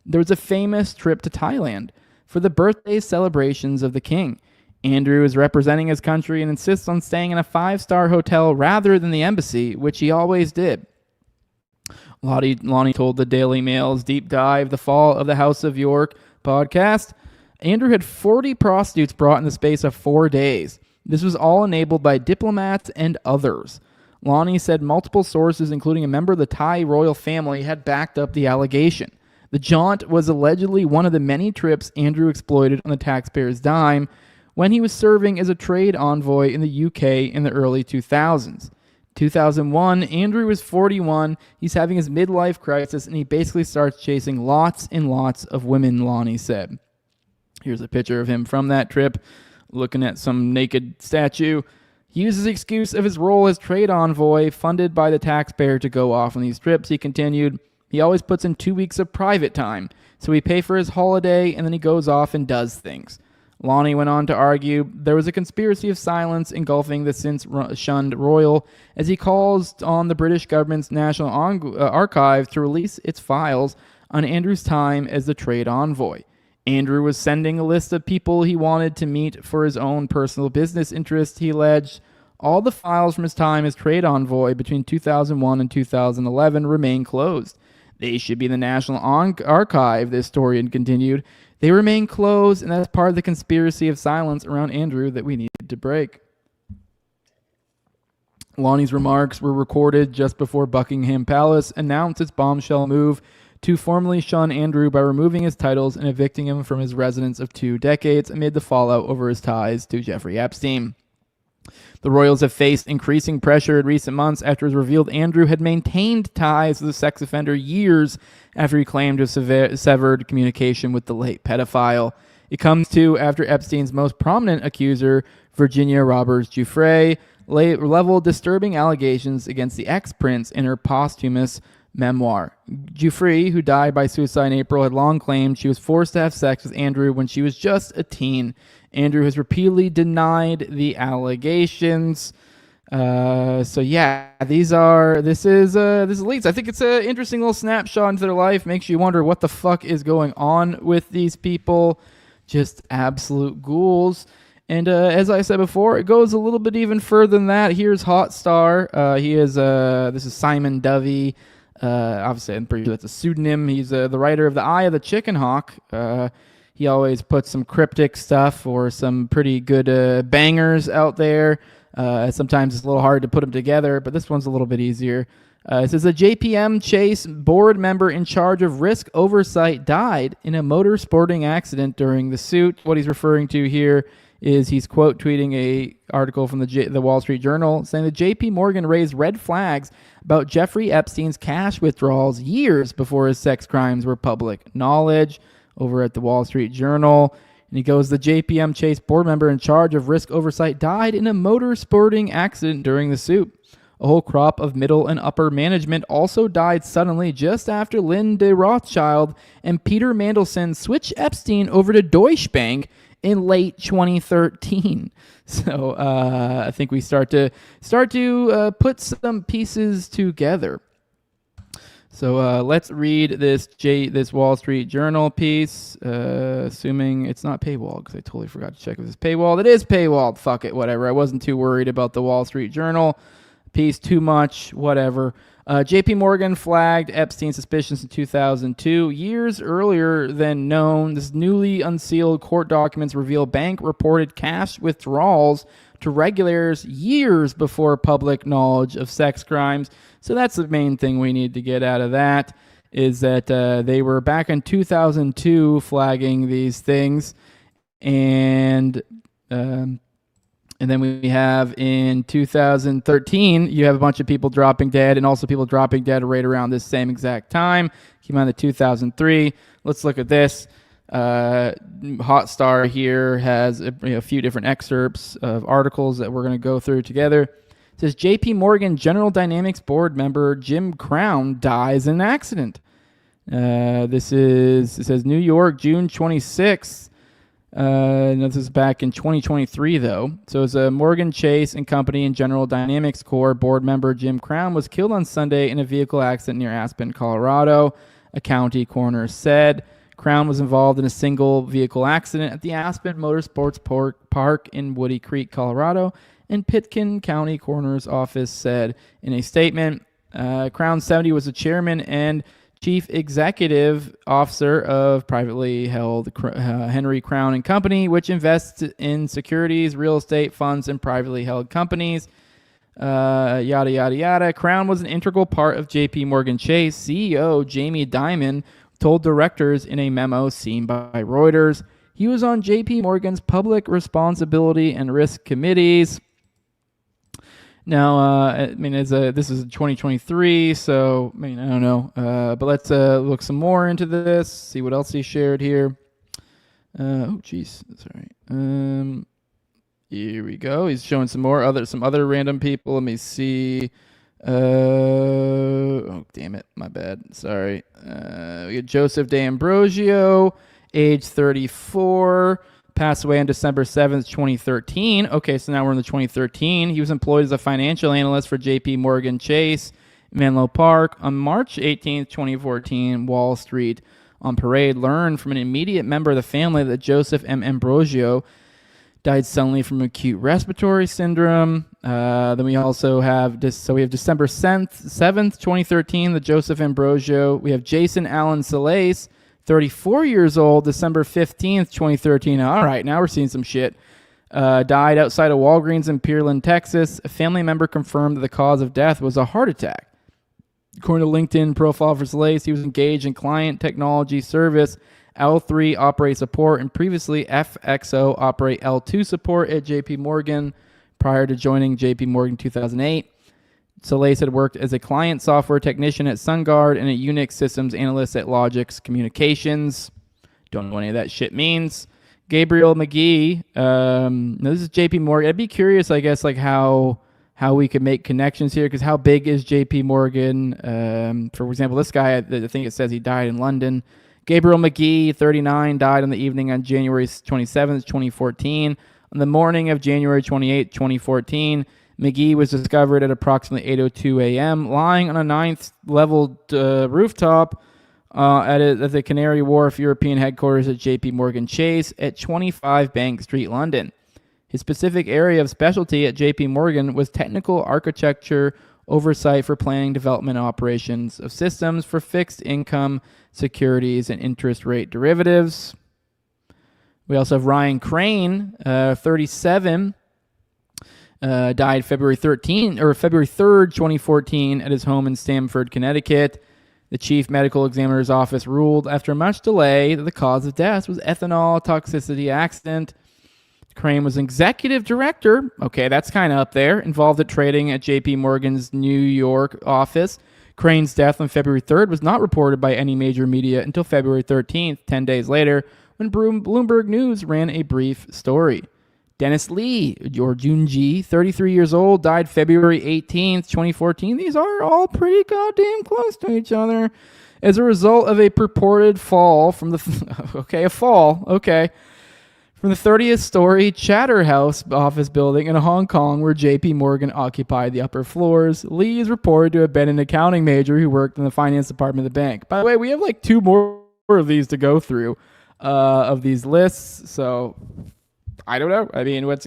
There was a famous trip to Thailand for the birthday celebrations of the king. Andrew is representing his country and insists on staying in a 5-star hotel rather than the embassy, which he always did. Lonnie told the Daily Mail's Deep Dive, The Fall of the House of York podcast, Andrew had 40 prostitutes brought in the space of 4 days. This was all enabled by diplomats and others. Lonnie said multiple sources, including a member of the Thai royal family, had backed up the allegation. The jaunt was allegedly one of the many trips Andrew exploited on the taxpayer's dime when he was serving as a trade envoy in the UK in the early 2000s. 2001, Andrew was 41. He's having his midlife crisis, and he basically starts chasing lots and lots of women, Lonnie said. Here's a picture of him from that trip, looking at some naked statue. He uses the excuse of his role as trade envoy, funded by the taxpayer, to go off on these trips. He continued, he always puts in 2 weeks of private time, so we pay for his holiday, and then he goes off and does things. Lonnie went on to argue there was a conspiracy of silence engulfing the since-shunned royal, as he calls on the British government's National Archive to release its files on Andrew's time as the trade envoy. Andrew was sending a list of people he wanted to meet for his own personal business interests, he alleged. All the files from his time as trade envoy between 2001 and 2011 remain closed. They should be in the National Archive, the historian continued. They remain closed, and that's part of the conspiracy of silence around Andrew that we needed to break. Lonnie's remarks were recorded just before Buckingham Palace announced its bombshell move to formally shun Andrew by removing his titles and evicting him from his residence of 2 decades amid the fallout over his ties to Jeffrey Epstein. The royals have faced increasing pressure in recent months after it was revealed Andrew had maintained ties with the sex offender years after he claimed to have severed communication with the late pedophile. It comes to after Epstein's most prominent accuser, Virginia Roberts Giuffre, leveled disturbing allegations against the ex-prince in her posthumous memoir. Giuffre, who died by suicide in April, had long claimed she was forced to have sex with Andrew when she was just a teen. Andrew has repeatedly denied the allegations. So yeah, this is leaks. I think it's an interesting little snapshot into their life. Makes you wonder what the fuck is going on with these people. Just absolute ghouls. And as I said before, it goes a little bit even further than that. Here's Hot Star. This is Simon Dovey. Obviously, I'm pretty sure that's a pseudonym. He's the writer of The Eye of the Chicken Hawk. He always puts some cryptic stuff or some pretty good bangers out there. Sometimes it's a little hard to put them together, but this one's a little bit easier. It says a JPM Chase board member in charge of risk oversight died in a motor sporting accident during the suit. What he's referring to here is he's quote tweeting a article from the Wall Street Journal saying that JP Morgan raised red flags about Jeffrey Epstein's cash withdrawals years before his sex crimes were public knowledge. Over at the Wall Street Journal. And he goes, the JPM Chase board member in charge of risk oversight died in a motor sporting accident during the suit. A whole crop of middle and upper management also died suddenly just after Lynn de Rothschild and Peter Mandelson switched Epstein over to Deutsche Bank in late 2013. So I think we start to put some pieces together. So let's read this Wall Street Journal piece, assuming it's not paywalled, because I totally forgot to check if it's paywalled. It is paywalled. Fuck it, whatever. I wasn't too worried about the Wall Street Journal piece too much, whatever. JP Morgan flagged Epstein's suspicions in 2002. Years earlier than known, this newly unsealed court documents reveal bank reported cash withdrawals to regulators years before public knowledge of sex crimes. So that's the main thing we need to get out of that, is that they were back in 2002 flagging these things. And then we have in 2013, you have a bunch of people dropping dead and also people dropping dead right around this same exact time. Came out in 2003. Let's look at this. Hot Star here has a few different excerpts of articles that we're going to go through together. It says JP Morgan General Dynamics board member Jim Crown dies in an accident. It says New York, June 26th. This is back in 2023, though. So it's a Morgan Chase and Company and General Dynamics Corps board member Jim Crown was killed on Sunday in a vehicle accident near Aspen, Colorado, a county coroner said. Crown was involved in a single vehicle accident at the Aspen Motorsports Park in Woody Creek, Colorado, and Pitkin County Coroner's Office said in a statement. Crown 70 was the chairman and chief executive officer of privately held Henry Crown and Company, which invests in securities, real estate funds, and privately held companies. Yada, yada, yada. Crown was an integral part of JP Morgan Chase. CEO Jamie Dimon told directors in a memo seen by Reuters. He was on JP Morgan's public responsibility and risk committees. Now, this is 2023, so, I don't know. But let's look some more into this, see what else he shared here. Oh, jeez. Sorry. Here we go. He's showing some other random people. Let me see. Oh, damn it. My bad. Sorry. We got Joseph D'Ambrosio, age 34. Passed away on December 7th, 2013. Okay, so now we're in the 2013. He was employed as a financial analyst for JP Morgan Chase, Menlo Park. On March 18th, 2014, Wall Street on Parade learned from an immediate member of the family that Joseph M. Ambrosio died suddenly from acute respiratory syndrome. Then we also have we have December 7th, 2013, the Joseph Ambrosio. We have Jason Allen Salace, 34 years old, December 15th, 2013. All right, now we're seeing some shit. Died outside of Walgreens in Pearland, Texas. A family member confirmed that the cause of death was a heart attack. According to LinkedIn profile for Salace, he was engaged in client technology service L3 operate support and previously FXO operate L2 support at JP Morgan prior to joining JP Morgan in 2008. Salace had worked as a client software technician at SunGard and a Unix systems analyst at Logix Communications. Don't know what any of that shit means. Gabriel McGee, this is JP Morgan. I'd be curious, I guess, like how we could make connections here, because how big is JP Morgan? For example, this guy, I think it says he died in London. Gabriel McGee, 39, died on the evening on January 27th, 2014. On the morning of January 28th, 2014, McGee was discovered at approximately 8:02 a.m. lying on a 9th-level rooftop at the Canary Wharf European headquarters at JP Morgan Chase at 25 Bank Street, London. His specific area of specialty at JP Morgan was technical architecture oversight for planning, development, operations of systems for fixed income securities and interest rate derivatives. We also have Ryan Crane, 37, died February 3rd, 2014, at his home in Stamford, Connecticut. The chief medical examiner's office ruled after much delay that the cause of death was ethanol toxicity accident. Crane was executive director, okay, that's kind of up there, involved at trading at JP Morgan's New York office. Crane's death on February 3rd was not reported by any major media until February 13th, 10 days later, when Bloomberg News ran a brief story. Dennis Lee, or Junji, 33 years old, died February 18th, 2014. These are all pretty goddamn close to each other. As a result of a purported fall from the... from the 30th story Chatterhouse office building in Hong Kong, where JP Morgan occupied the upper floors. Lee is reported to have been an accounting major who worked in the finance department of the bank. By the way, we have like 2 more of these to go through of these lists, so I don't know. I mean, we're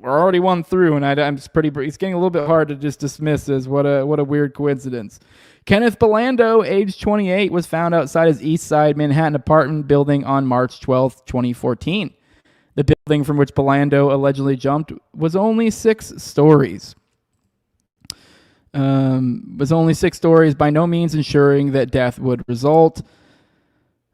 already one through, and it's getting a little bit hard to just dismiss as what a weird coincidence. Kenneth Belando, age 28, was found outside his East Side Manhattan apartment building on March 12th, 2014. The building from which Belando allegedly jumped was only 6 stories. By no means ensuring that death would result.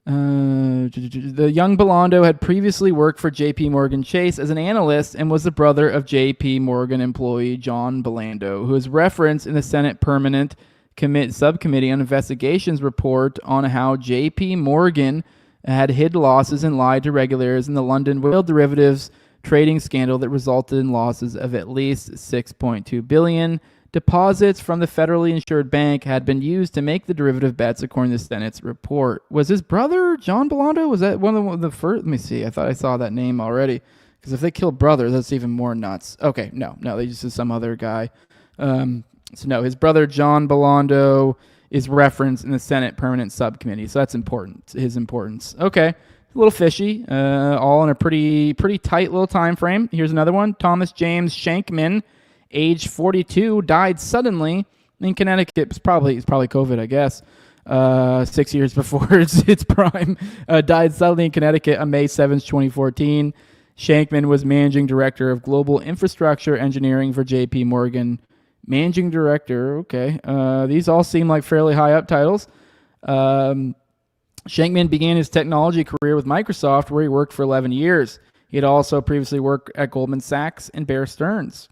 The young Belando had previously worked for JP Morgan Chase as an analyst and was the brother of JP Morgan employee John Belando, who is referenced in the Senate Permanent Subcommittee on Investigations report on how JP Morgan had hid losses and lied to regulators in the London oil derivatives trading scandal that resulted in losses of at least $6.2 billion. Deposits from the federally insured bank had been used to make the derivative bets, according to the Senate's report. Was his brother, John Belando, was that one of the first? Let me see. I thought I saw that name already. Because if they killed brothers, that's even more nuts. Okay, no, they just is some other guy. So no, his brother, John Belando, is referenced in the Senate Permanent Subcommittee. So that's important, his importance. Okay, a little fishy, all in a pretty tight little time frame. Here's another one. Thomas James Shankman, age 42, died suddenly in Connecticut. It's probably COVID, I guess. 6 years before its prime. Died suddenly in Connecticut on May 7th, 2014. Shankman was managing director of global infrastructure engineering for JP Morgan. Managing director, okay. These all seem like fairly high up titles. Shankman began his technology career with Microsoft, where he worked for 11 years. He had also previously worked at Goldman Sachs and Bear Stearns.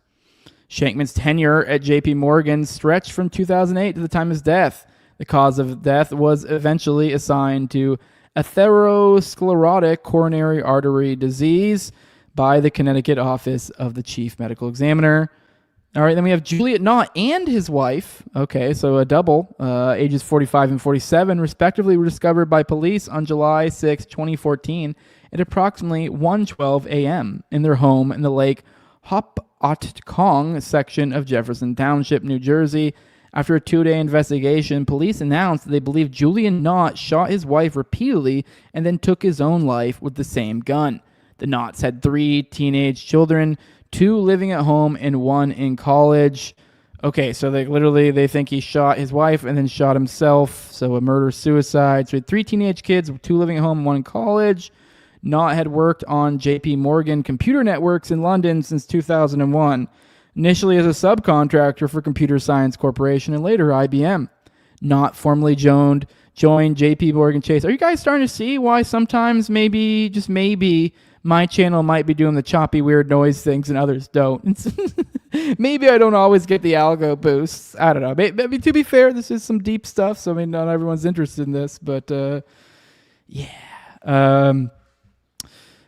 Shankman's tenure at JP Morgan stretched from 2008 to the time of his death. The cause of death was eventually assigned to atherosclerotic coronary artery disease by the Connecticut office of the chief medical examiner. All right, then we have Juliet Knott and his wife. Okay, so a double, ages 45 and 47, respectively, were discovered by police on July 6, 2014, at approximately 1:12 a.m. in their home in the Lake Hopatcong section of Jefferson Township, New Jersey. After a 2-day investigation, police announced that they believed Julian Knott shot his wife repeatedly and then took his own life with the same gun. The Knotts had 3 teenage children, 2 living at home and 1 in college. Okay, so they think he shot his wife and then shot himself. So a murder-suicide. So he had 3 teenage kids, 2 living at home, 1 in college. Knott had worked on J.P. Morgan computer networks in London since 2001, initially as a subcontractor for Computer Science Corporation and later IBM. Knott formally joined J.P. Morgan Chase. Are you guys starting to see why sometimes maybe, just maybe, my channel might be doing the choppy, weird noise things and others don't? Maybe I don't always get the algo boosts. I don't know. Maybe, to be fair, this is some deep stuff, so I mean, not everyone's interested in this, but yeah.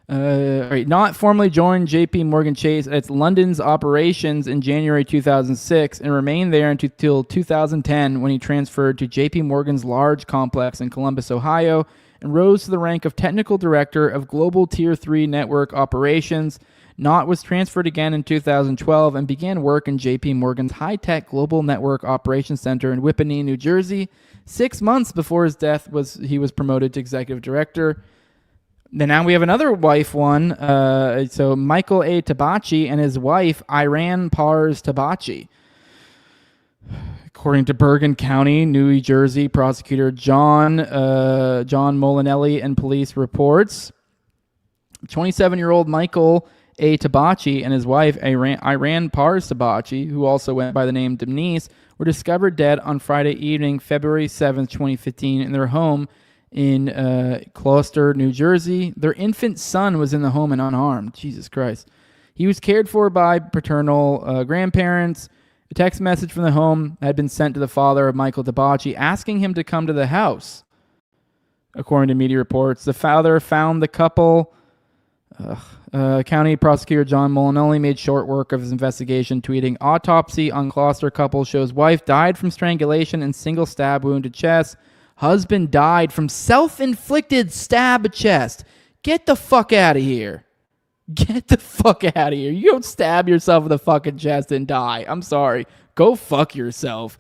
All right, Knott formally joined J.P. Morgan Chase at its London's operations in January 2006 and remained there until 2010 when he transferred to J.P. Morgan's large complex in Columbus, Ohio, and rose to the rank of Technical Director of Global Tier 3 Network Operations. Knott was transferred again in 2012 and began work in J.P. Morgan's high-tech Global Network Operations Center in Whippany, New Jersey. 6 months before his death, he was promoted to Executive Director. Then now we have another wife one. So Michael A. Tabachi and his wife, Iran Pars Tabachi. According to Bergen County, New Jersey prosecutor John Molinelli and police reports, 27-year-old Michael A. Tabachi and his wife, Iran Pars Tabachi, who also went by the name Denise, were discovered dead on Friday evening, February 7th, 2015, in their home in Gloucester, New Jersey. Their infant son was in the home and unharmed. Jesus Christ. He was cared for by paternal grandparents. A text message from the home had been sent to the father of Michael Tabachi asking him to come to the house. According to media reports, the father found the couple. County prosecutor John Molinelli made short work of his investigation, tweeting, "Autopsy on Gloucester couple shows wife died from strangulation and single stab wound to chest. Husband died from self-inflicted stab chest." Get the fuck out of here. Get the fuck out of here. You don't stab yourself in the fucking chest and die. I'm sorry. Go fuck yourself.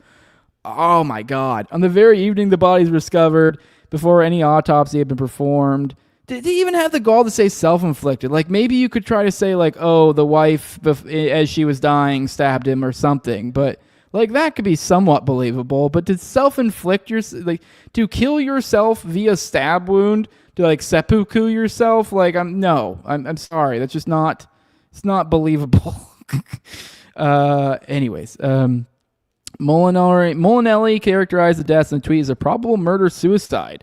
Oh my God. On the very evening the bodies were discovered, before any autopsy had been performed. Did they even have the gall to say self-inflicted? Like, maybe you could try to say, like, oh, the wife, as she was dying, stabbed him or something. But like, that could be somewhat believable, but to self-inflict like, to kill yourself via stab wound, to like seppuku yourself, like, I'm sorry, that's just not, it's not believable. Anyways, Molinelli characterized the deaths in the tweet as a probable murder-suicide.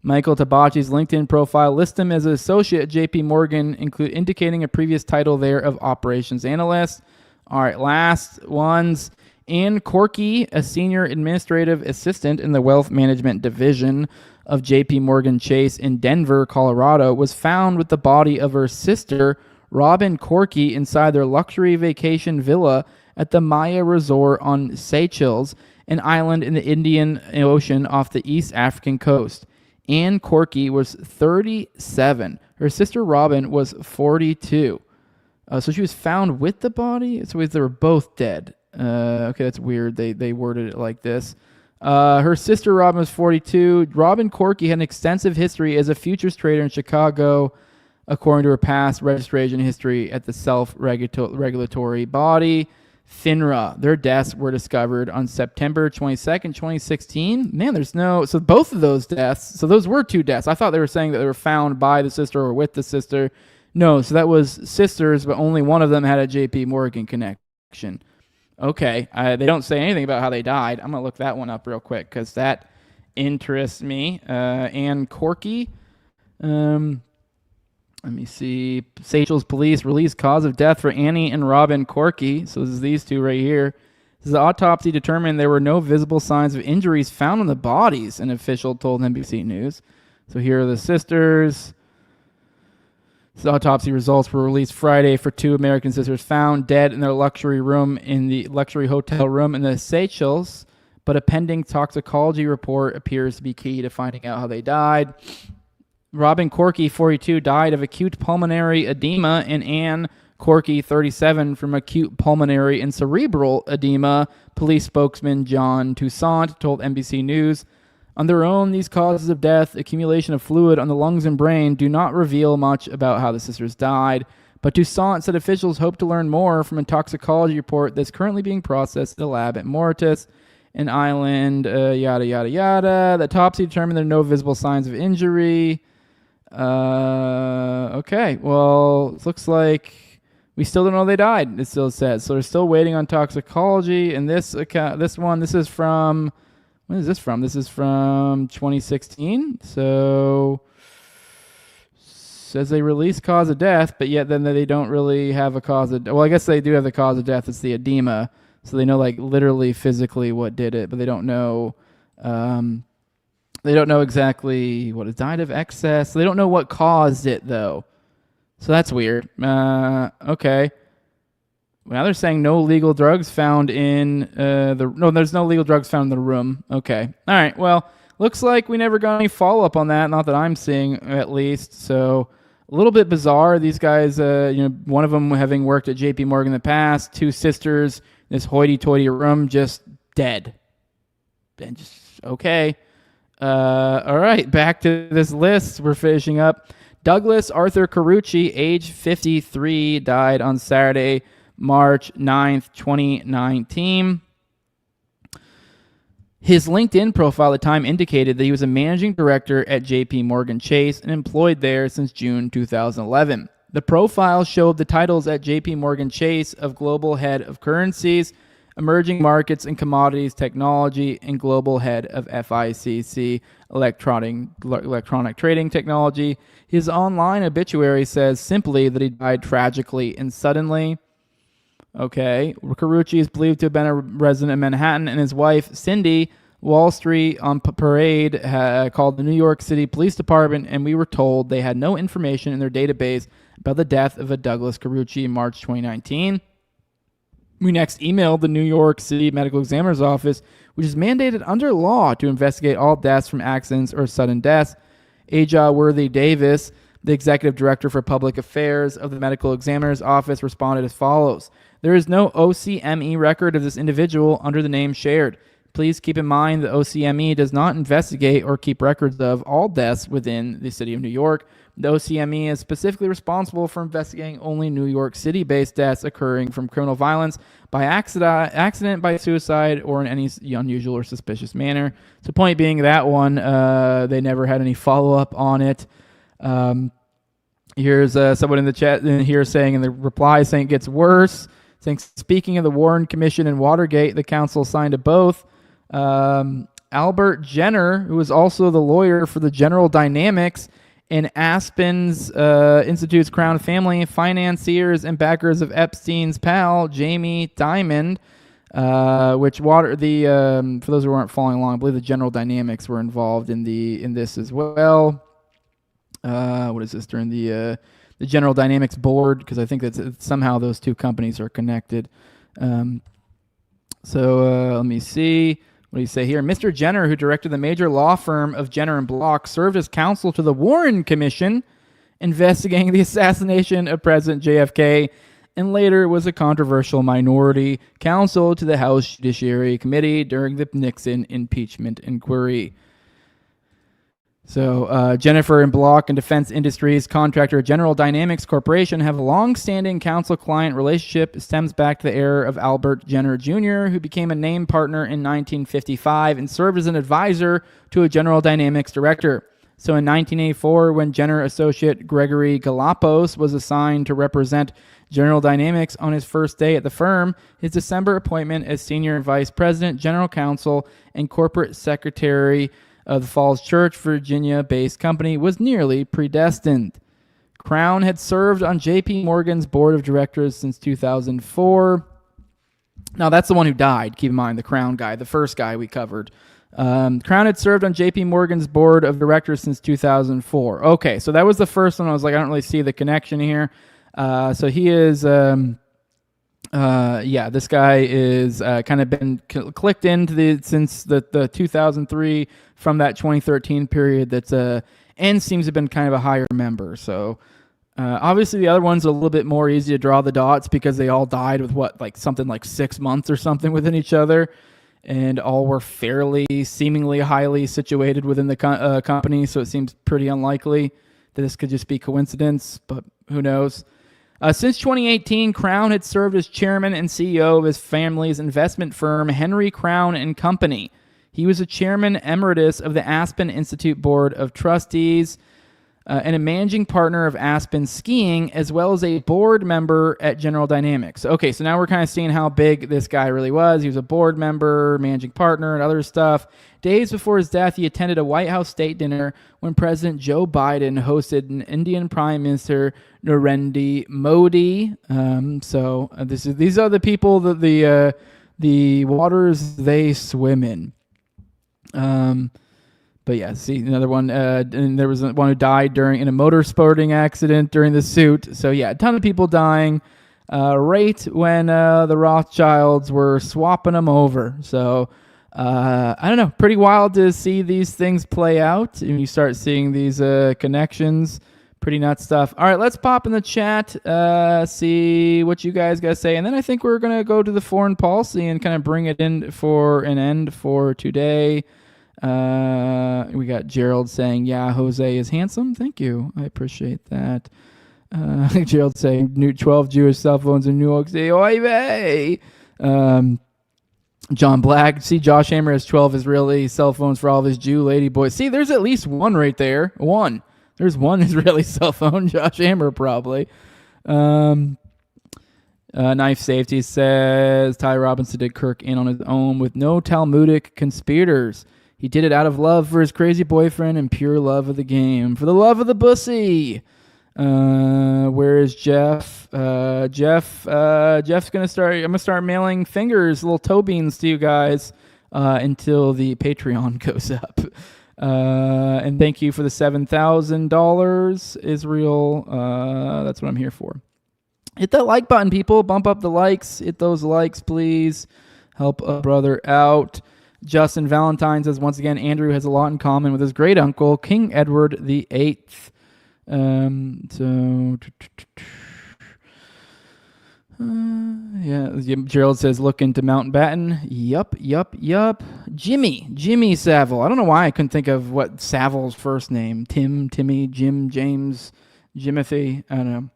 Michael Tabachi's LinkedIn profile lists him as an associate at J.P. Morgan, indicating a previous title there of operations analyst. All right, last ones. Ann Corky, a senior administrative assistant in the wealth management division of J.P. Morgan Chase in Denver, Colorado, was found with the body of her sister, Robin Corky, inside their luxury vacation villa at the Maya Resort on Seychelles, an island in the Indian Ocean off the East African coast. Ann Corky was 37. Her sister Robin was 42. So she was found with the body? So they were both dead. Okay, that's weird. They worded it like this. Her sister Robin was 42. Robin Corky had an extensive history as a futures trader in Chicago, according to her past registration history at the self-regulatory body, FINRA. Their deaths were discovered on September 22nd, 2016. Man, there's no... So both of those deaths... So those were 2 deaths. I thought they were saying that they were found by the sister or with the sister. No, so that was sisters, but only one of them had a J.P. Morgan connection. Okay, they don't say anything about how they died. I'm going to look that one up real quick because that interests me. Ann Corky. Let me see. Seychelles police released cause of death for Annie and Robin Corky. So this is these 2 right here. The autopsy determined there were no visible signs of injuries found on the bodies, an official told NBC News. So here are the sisters. The autopsy results were released Friday for 2 American sisters found dead in their luxury hotel room in the Seychelles, but a pending toxicology report appears to be key to finding out how they died. Robin Corky, 42, died of acute pulmonary edema, and Ann Corky, 37, from acute pulmonary and cerebral edema, police spokesman John Toussaint told NBC News. On their own, these causes of death, accumulation of fluid on the lungs and brain, do not reveal much about how the sisters died. But Toussaint said officials hope to learn more from a toxicology report that's currently being processed at the lab at Mauritius, an island, yada, yada, yada. The autopsy determined there are no visible signs of injury. Okay, well, it looks like we still don't know they died, it still says. So they're still waiting on toxicology. And this account, this is from, when is this from? This is from 2016. So says they release cause of death, but yet then they don't really have a cause of, well, I guess they do have the cause of death. It's the edema. So they know like literally physically what did it, but they don't know, exactly what it died of excess. They don't know what caused it though. So that's weird. Okay. Now they're saying no legal drugs found in there's no legal drugs found in the room. Okay. All right. Well, looks like we never got any follow-up on that. Not that I'm seeing, at least. So a little bit bizarre. These guys, one of them having worked at JP Morgan in the past, two sisters, this hoity-toity room, just dead. And just, okay. All right. Back to this list. We're finishing up. Douglas Arthur Carucci, age 53, died on Saturday, March 9th, 2019. His LinkedIn profile at the time indicated that he was a managing director at JP Morgan Chase and employed there since June 2011. The profile showed the titles at JP Morgan Chase of Global Head of Currencies, Emerging Markets and Commodities Technology, and Global Head of FICC, Electronic Trading Technology. His online obituary says simply that he died tragically and suddenly. Okay. Carucci is believed to have been a resident of Manhattan, and his wife, Cindy, Wall Street on Parade, called the New York City Police Department, and we were told they had no information in their database about the death of a Douglas Carucci in March 2019. We next emailed the New York City Medical Examiner's Office, which is mandated under law to investigate all deaths from accidents or sudden deaths. Aja Worthy Davis, the executive director for public affairs of the Medical Examiner's Office, responded as follows. There is no OCME record of this individual under the name shared. Please keep in mind that OCME does not investigate or keep records of all deaths within the city of New York. The OCME is specifically responsible for investigating only New York City-based deaths occurring from criminal violence by accident, by suicide, or in any unusual or suspicious manner. So point being that one, they never had any follow-up on it. Here's someone in the chat here saying in the reply saying it gets worse. Saying, speaking of the Warren Commission and Watergate, the council signed to both. Albert Jenner, who was also the lawyer for the General Dynamics and Aspen's Institute's Crown Family, financiers and backers of Epstein's pal, Jamie Dimon, for those who weren't following along, I believe the General Dynamics were involved in this as well. What is this? During the General Dynamics board, because I think that somehow those two companies are connected. Let me see. What do you say here? Mr. Jenner, who directed the major law firm of Jenner and Block, served as counsel to the Warren Commission investigating the assassination of President JFK, and later was a controversial minority counsel to the House Judiciary Committee during the Nixon impeachment inquiry. So Jennifer and Block and Defense Industries contractor General Dynamics Corporation have a long-standing counsel-client relationship. It stems back to the era of Albert Jenner Jr., who became a named partner in 1955 and served as an advisor to a General Dynamics director. So in 1984, when Jenner associate Gregory Galapos was assigned to represent General Dynamics on his first day at the firm, his December appointment as Senior Vice President, General Counsel, and Corporate Secretary of the Falls Church, Virginia-based company was nearly predestined. Crown had served on JP Morgan's board of directors since 2004. Now, that's the one who died. Keep in mind, the Crown guy, the first guy we covered. Crown had served on JP Morgan's board of directors since 2004. Okay, so that was the first one. I was like, I don't really see the connection here. So he is... this guy is kind of been clicked into since the 2003 from that 2013 period. And seems to have been kind of a higher member. So obviously the other one's a little bit more easy to draw the dots because they all died with something like 6 months or something within each other, and all were fairly seemingly highly situated within the company. So it seems pretty unlikely that this could just be coincidence, but who knows? Since 2018, Crown had served as chairman and CEO of his family's investment firm, Henry Crown and Company. He was a chairman emeritus of the Aspen Institute Board of Trustees and a managing partner of Aspen Skiing, as well as a board member at General Dynamics. Okay, so now we're kind of seeing how big this guy really was. He was a board member, managing partner, and other stuff. Days before his death, he attended a White House state dinner when President Joe Biden hosted an Indian Prime Minister, Narendra Modi. These are the people that the waters they swim in. But yeah, see another one. And there was one who died in a motorsporting accident during the suit. So yeah, a ton of people dying right when the Rothschilds were swapping them over. So I don't know, pretty wild to see these things play out. And you start seeing these connections. Pretty nuts stuff. All right, let's pop in the chat, see what you guys got to say. And then I think we're going to go to the foreign policy and kind of bring it in for an end for today. We got Gerald saying, yeah, Jose is handsome. Thank you. I appreciate that. Gerald saying, new 12 Jewish cell phones in New York City. Oy vey. John Black. See, Josh Hammer has 12 Israeli cell phones for all of his Jew lady boys. See, there's at least one right there. One. There's one Israeli cell phone. Josh Hammer, probably. Knife Safety says, Ty Robinson did Kirk in on his own with no Talmudic conspirators. He did it out of love for his crazy boyfriend and pure love of the game. For the love of the bussy. Where is Jeff? Jeff's going to start. I'm going to start mailing fingers, little toe beans to you guys until the Patreon goes up. And thank you for the $7,000, Israel. That's what I'm here for. Hit that like button, people. Bump up the likes. Hit those likes, please. Help a brother out. Justin Valentine says, once again, Andrew has a lot in common with his great uncle, King Edward VIII. Gerald says, look into Mountbatten. Yup. Jimmy Savile. I don't know why I couldn't think of what Savile's first name. Tim, Timmy, Jim, James, Jimothy. I don't know.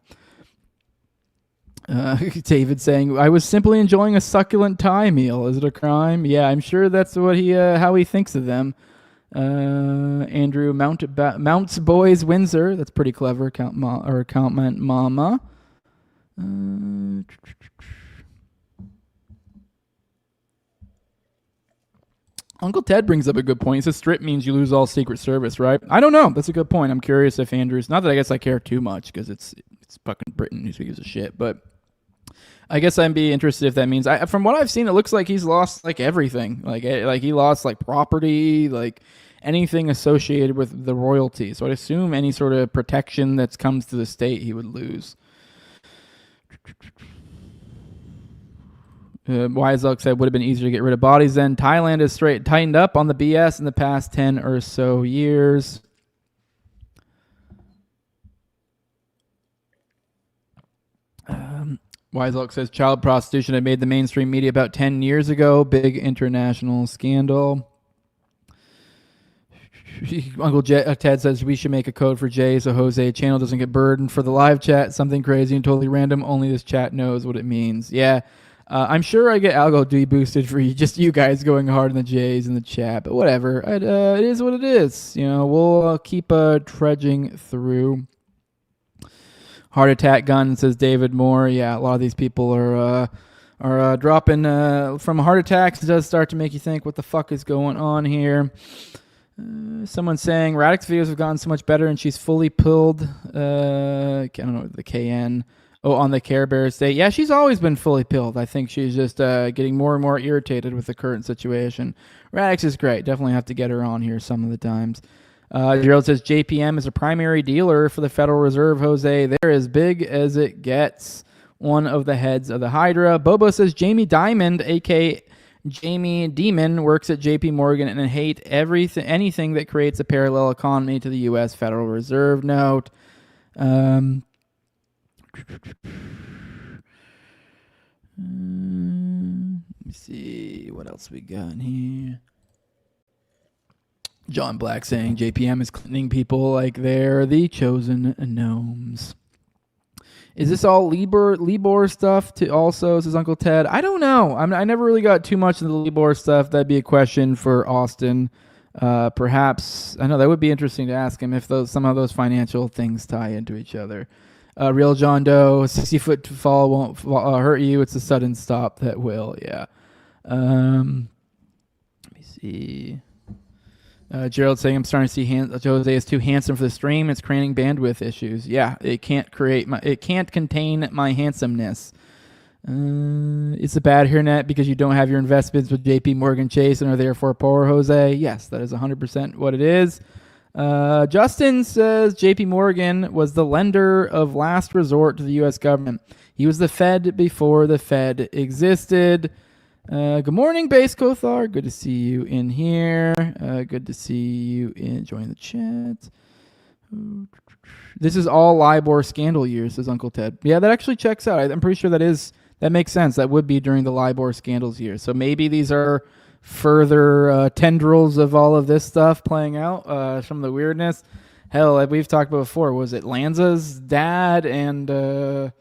David saying, I was simply enjoying a succulent Thai meal. Is it a crime? Yeah, I'm sure that's what how he thinks of them. Andrew Mounts Boys Windsor. That's pretty clever. Comment Mama. Uncle Ted brings up a good point. He says strip means you lose all Secret Service, right? I don't know. That's a good point. I'm curious if Andrew's... Not that I guess I care too much because it's fucking Britain who gives a shit, but I guess I'd be interested if that means... from what I've seen, it looks like he's lost like everything. Like he lost like property, like anything associated with the royalty. So I'd assume any sort of protection that comes to the state he would lose. Wiseluck said would have been easier to get rid of bodies then. Thailand has tightened up on the BS in the past 10 or so years. Wiseluck says child prostitution had made the mainstream media about 10 years ago. Big international scandal. Uncle Ted says we should make a code for Jay so Jose channel doesn't get burdened for the live chat. Something crazy and totally random. Only this chat knows what it means. Yeah. I'm sure I get algo deboosted for you guys going hard in the J's in the chat, but whatever. It is what it is. You know, we'll keep trudging through. Heart attack gun, says David Moore. Yeah, a lot of these people are dropping from heart attacks. It does start to make you think, what the fuck is going on here? Someone saying Radix videos have gotten so much better, and she's fully pilled. I don't know the KN. Oh, on the Care Bear estate. Yeah, she's always been fully pilled. I think she's just getting more and more irritated with the current situation. Radix is great. Definitely have to get her on here some of the times. Gerald says JPM is a primary dealer for the Federal Reserve, Jose. They're as big as it gets. One of the heads of the Hydra. Bobo says Jamie Dimon, a.k.a. Jamie Demon, works at JP Morgan and hate anything that creates a parallel economy to the U.S. Federal Reserve. Note. Let me see what else we got here. John Black saying JPM is cleaning people like they're the chosen gnomes. Is this all Libor stuff to also, says Uncle Ted? I don't know. I never really got too much into the Libor stuff. That'd be a question for Austin. Perhaps, I know that would be interesting to ask him if some of those financial things tie into each other. Real John Doe, 60-foot fall won't hurt you. It's a sudden stop that will. Yeah. Let me see. Gerald saying, I'm starting to see Jose is too handsome for the stream. It's creating bandwidth issues. Yeah, it can't contain my handsomeness. It's a bad hairnet because you don't have your investments with JP Morgan Chase and are therefore poor, Jose. Yes, that is 100% what it is. Justin says JP Morgan was the lender of last resort to the U.S. government. He was the Fed before the Fed existed. Good morning, Base Kothar. Good to see you in here. Good to see you join the chat. This is all LIBOR scandal years, says Uncle Ted. Yeah, that actually checks out. I'm pretty sure that makes sense. That would be during the LIBOR scandals years. So maybe these are further tendrils of all of this stuff playing out. Some of the weirdness. Hell, like we've talked about before, was it Lanza's dad and who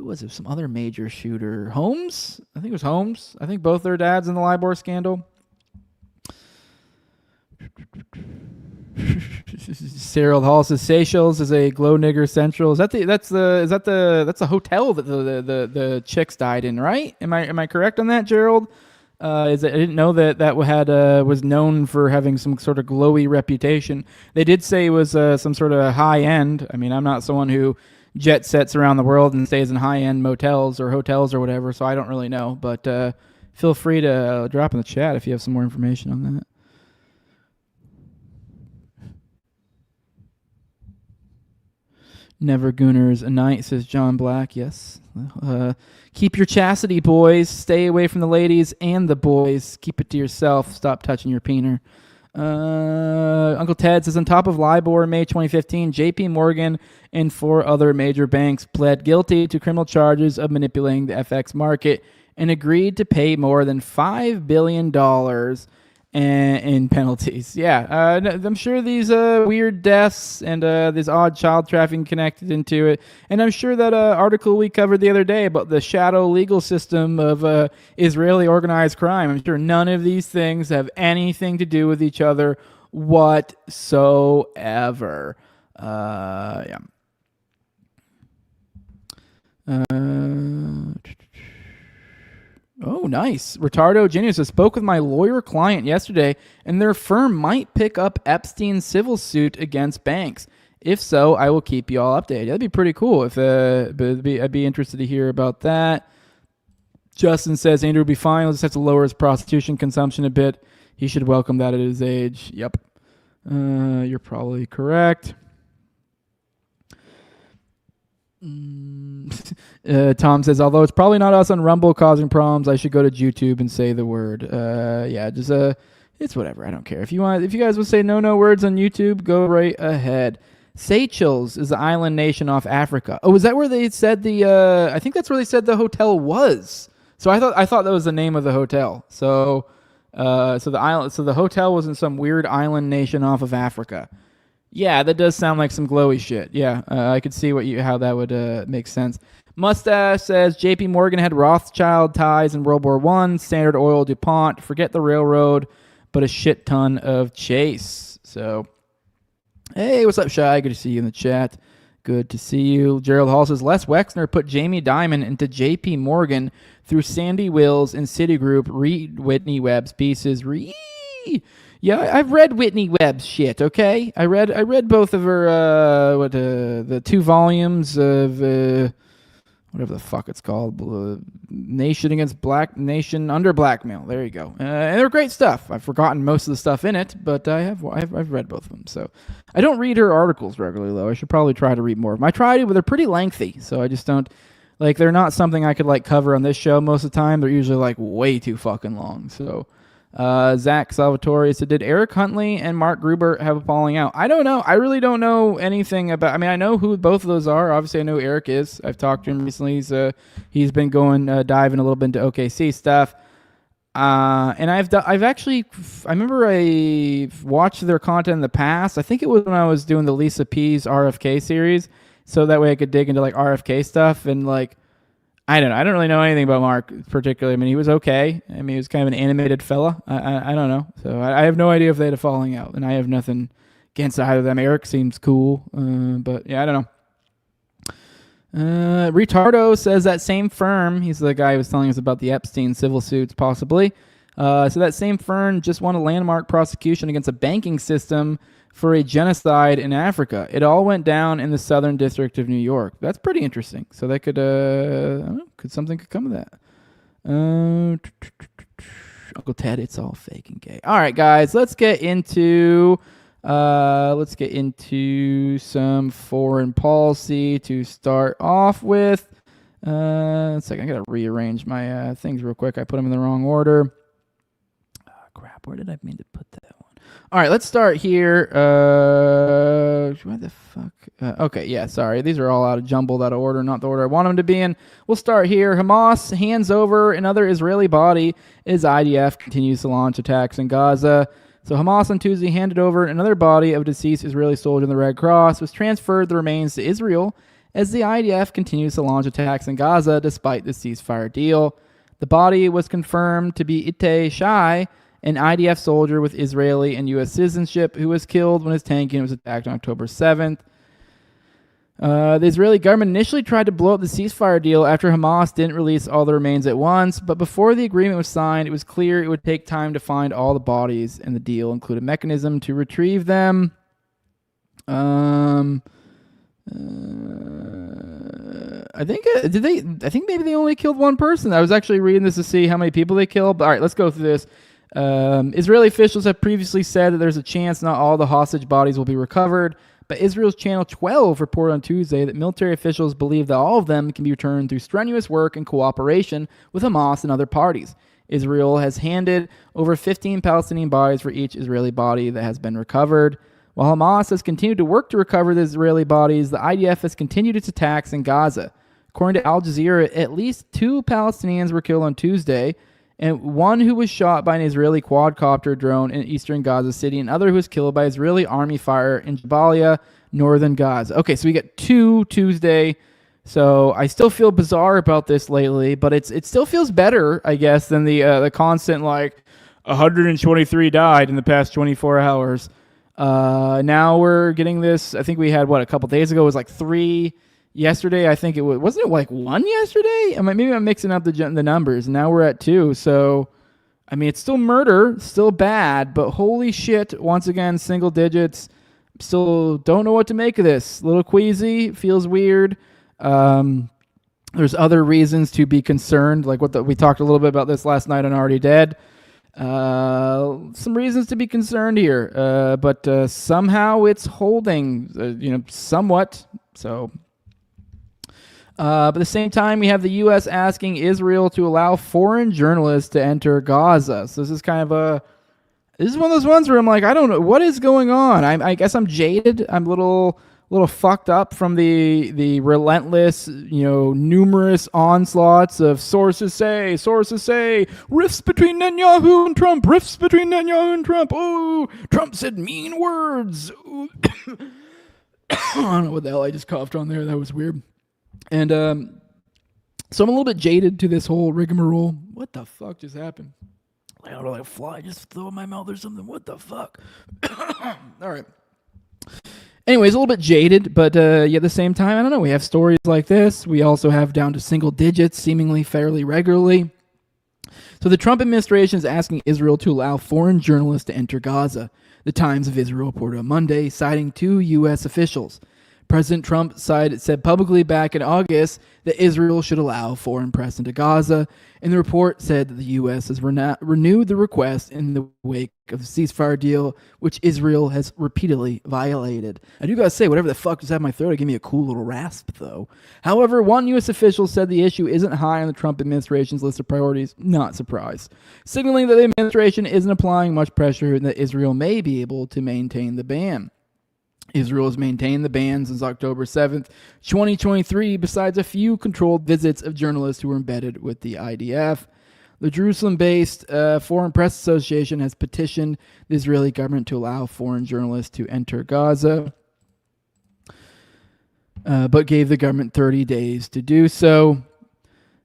was it? Some other major shooter. Holmes? I think it was Holmes. I think both their dads in the LIBOR scandal. Cyril Hall says Seychelles is a glow nigger central. That's the hotel that the chicks died in, right? Am I correct on that, Gerald? I didn't know that was known for having some sort of glowy reputation. They did say it was some sort of high end. I mean, I'm not someone who jet sets around the world and stays in high end motels or hotels or whatever, so I don't really know. But feel free to drop in the chat if you have some more information on that. Never Gooners a night, says John Black. Yes. Keep your chastity, boys. Stay away from the ladies and the boys. Keep it to yourself. Stop touching your peener. Uncle Ted says, on top of LIBOR in May 2015, JP Morgan and 4 other major banks pled guilty to criminal charges of manipulating the FX market and agreed to pay more than $5 billion in penalties. Yeah, I'm sure these weird deaths and this odd child trafficking connected into it. And I'm sure that article we covered the other day about the shadow legal system of Israeli organized crime, I'm sure none of these things have anything to do with each other whatsoever. Yeah. Oh, nice. Ritardo Genius says, spoke with my lawyer client yesterday, and their firm might pick up Epstein's civil suit against banks. If so, I will keep you all updated. That'd be pretty cool. I'd be interested to hear about that. Justin says, Andrew will be fine. He'll just have to lower his prostitution consumption a bit. He should welcome that at his age. Yep. You're probably correct. Tom says, although it's probably not us on Rumble causing problems, I should go to YouTube and say the word. Yeah, just it's whatever. I don't care. If you guys will say no words on YouTube, go right ahead. Seychelles is the island nation off Africa. Oh, is that where they said I think that's where they said the hotel was. So I thought that was the name of the hotel. So the hotel was in some weird island nation off of Africa. Yeah, that does sound like some glowy shit. Yeah, I could see how that would make sense. Mustache says JP Morgan had Rothschild ties in World War I, Standard Oil, DuPont, forget the railroad, but a shit ton of Chase. So, hey, what's up, Shy? Good to see you in the chat. Good to see you. Gerald Hall says, Les Wexner put Jamie Dimon into JP Morgan through Sandy Wills and Citigroup. Read Whitney Webb's pieces. Yeah, I've read Whitney Webb's shit, okay? I read both of her, the 2 volumes of, whatever the fuck it's called, Nation Against Black, Nation Under Blackmail. There you go. And they're great stuff. I've forgotten most of the stuff in it, but I've read both of them. So I don't read her articles regularly, though. I should probably try to read more of them. I try to, but they're pretty lengthy, so I just don't, they're not something I could, cover on this show most of the time. They're usually, way too fucking long, so... Zach Salvatore said, did Eric Huntley and Mark Gruber have a falling out? I don't know. I really don't know anything about... I mean, I know who both of those are. Obviously, I know who Eric is. I've talked to him recently. He's been going diving a little bit into OKC stuff. And I've actually... I remember I watched their content in the past. I think it was when I was doing the Lisa P's RFK series. so that way I could dig into like RFK stuff and like I don't know. I don't really know anything about Mark particularly. I mean, he was okay. I mean, he was kind of an animated fella. I don't know. So I have no idea if they had a falling out, and I have nothing against either of them. Eric seems cool, but yeah, I don't know. Retardo says that same firm, he's the guy who was telling us about the Epstein civil suits, possibly. So that same firm just won a landmark prosecution against a banking system for a genocide in Africa. It all went down in the Southern District of New York. That's pretty interesting. So that could, I don't know, something could come of that. Uncle Ted, it's all fake and gay. All right, guys, let's get into some foreign policy to start off with. One second, I gotta rearrange my things real quick. I put them in the wrong order. Crap, where did I mean to put that one? All right, let's start here. What the fuck? Okay, yeah, sorry. These are all jumbled out of order, not the order I want them to be in. We'll start here. Hamas hands over another Israeli body as IDF continues to launch attacks in Gaza. So Hamas on Tuesday handed over another body of a deceased Israeli soldier in the Red Cross, was transferred the remains to Israel as the IDF continues to launch attacks in Gaza despite the ceasefire deal. The body was confirmed to be Itay Shai, an IDF soldier with Israeli and U.S. citizenship who was killed when his tank unit was attacked on October 7th. The Israeli government initially tried to blow up the ceasefire deal after Hamas didn't release all the remains at once, but before the agreement was signed, it was clear it would take time to find all the bodies, and the deal included a mechanism to retrieve them. I think maybe they only killed one person. I was actually reading this to see how many people they killed. But all right, let's go through this. Israeli officials have previously said that there's a chance not all the hostage bodies will be recovered, but Israel's Channel 12 reported on Tuesday that military officials believe that all of them can be returned through strenuous work and cooperation with Hamas and other parties. Israel has handed over 15 Palestinian bodies for each Israeli body that has been recovered. While Hamas has continued to work to recover the Israeli bodies, the IDF has continued its attacks in Gaza. According to Al Jazeera, at least 2 Palestinians were killed on Tuesday, and one who was shot by an Israeli quadcopter drone in eastern Gaza City, and another who was killed by Israeli army fire in Jabalia, northern Gaza. Okay, so we get 2 Tuesday. So I still feel bizarre about this lately, but it still feels better, I guess, than the constant, like, 123 died in the past 24 hours. Now we're getting this. I think we had, a couple days ago, it was like 3. Yesterday, I think it was, wasn't it like 1 yesterday? Maybe I'm mixing up the numbers. Now we're at 2. So, I mean, it's still murder, still bad, but holy shit, once again, single digits. Still don't know what to make of this. A little queasy, feels weird. There's other reasons to be concerned, like we talked a little bit about this last night on Already Dead. Some reasons to be concerned here, but somehow it's holding, somewhat. So. But at the same time, we have the U.S. asking Israel to allow foreign journalists to enter Gaza. So this is kind of this is one of those ones where I'm like, I don't know what is going on. I guess I'm jaded. I'm a little fucked up from the relentless, numerous onslaughts of sources say, rifts between Netanyahu and Trump. Oh, Trump said mean words. I don't know what the hell I just coughed on there. That was weird. And so I'm a little bit jaded to this whole rigmarole. What the fuck just happened? I don't know, like a fly just flew in my mouth or something. What the fuck? All right. Anyways, a little bit jaded, but at the same time, I don't know. We have stories like this. We also have down to single digits seemingly fairly regularly. So the Trump administration is asking Israel to allow foreign journalists to enter Gaza. The Times of Israel reported on Monday, citing 2 U.S. officials. President Trump said publicly back in August that Israel should allow foreign press into Gaza, and the report said that the U.S. has renewed the request in the wake of the ceasefire deal, which Israel has repeatedly violated. I do gotta say, whatever the fuck just had in my throat, it gave me a cool little rasp, though. However, one U.S. official said the issue isn't high on the Trump administration's list of priorities, not surprised, signaling that the administration isn't applying much pressure and that Israel may be able to maintain the ban. Israel has maintained the ban since October 7th, 2023, besides a few controlled visits of journalists who were embedded with the IDF. The Jerusalem-based Foreign Press Association has petitioned the Israeli government to allow foreign journalists to enter Gaza. but gave the government 30 days to do so.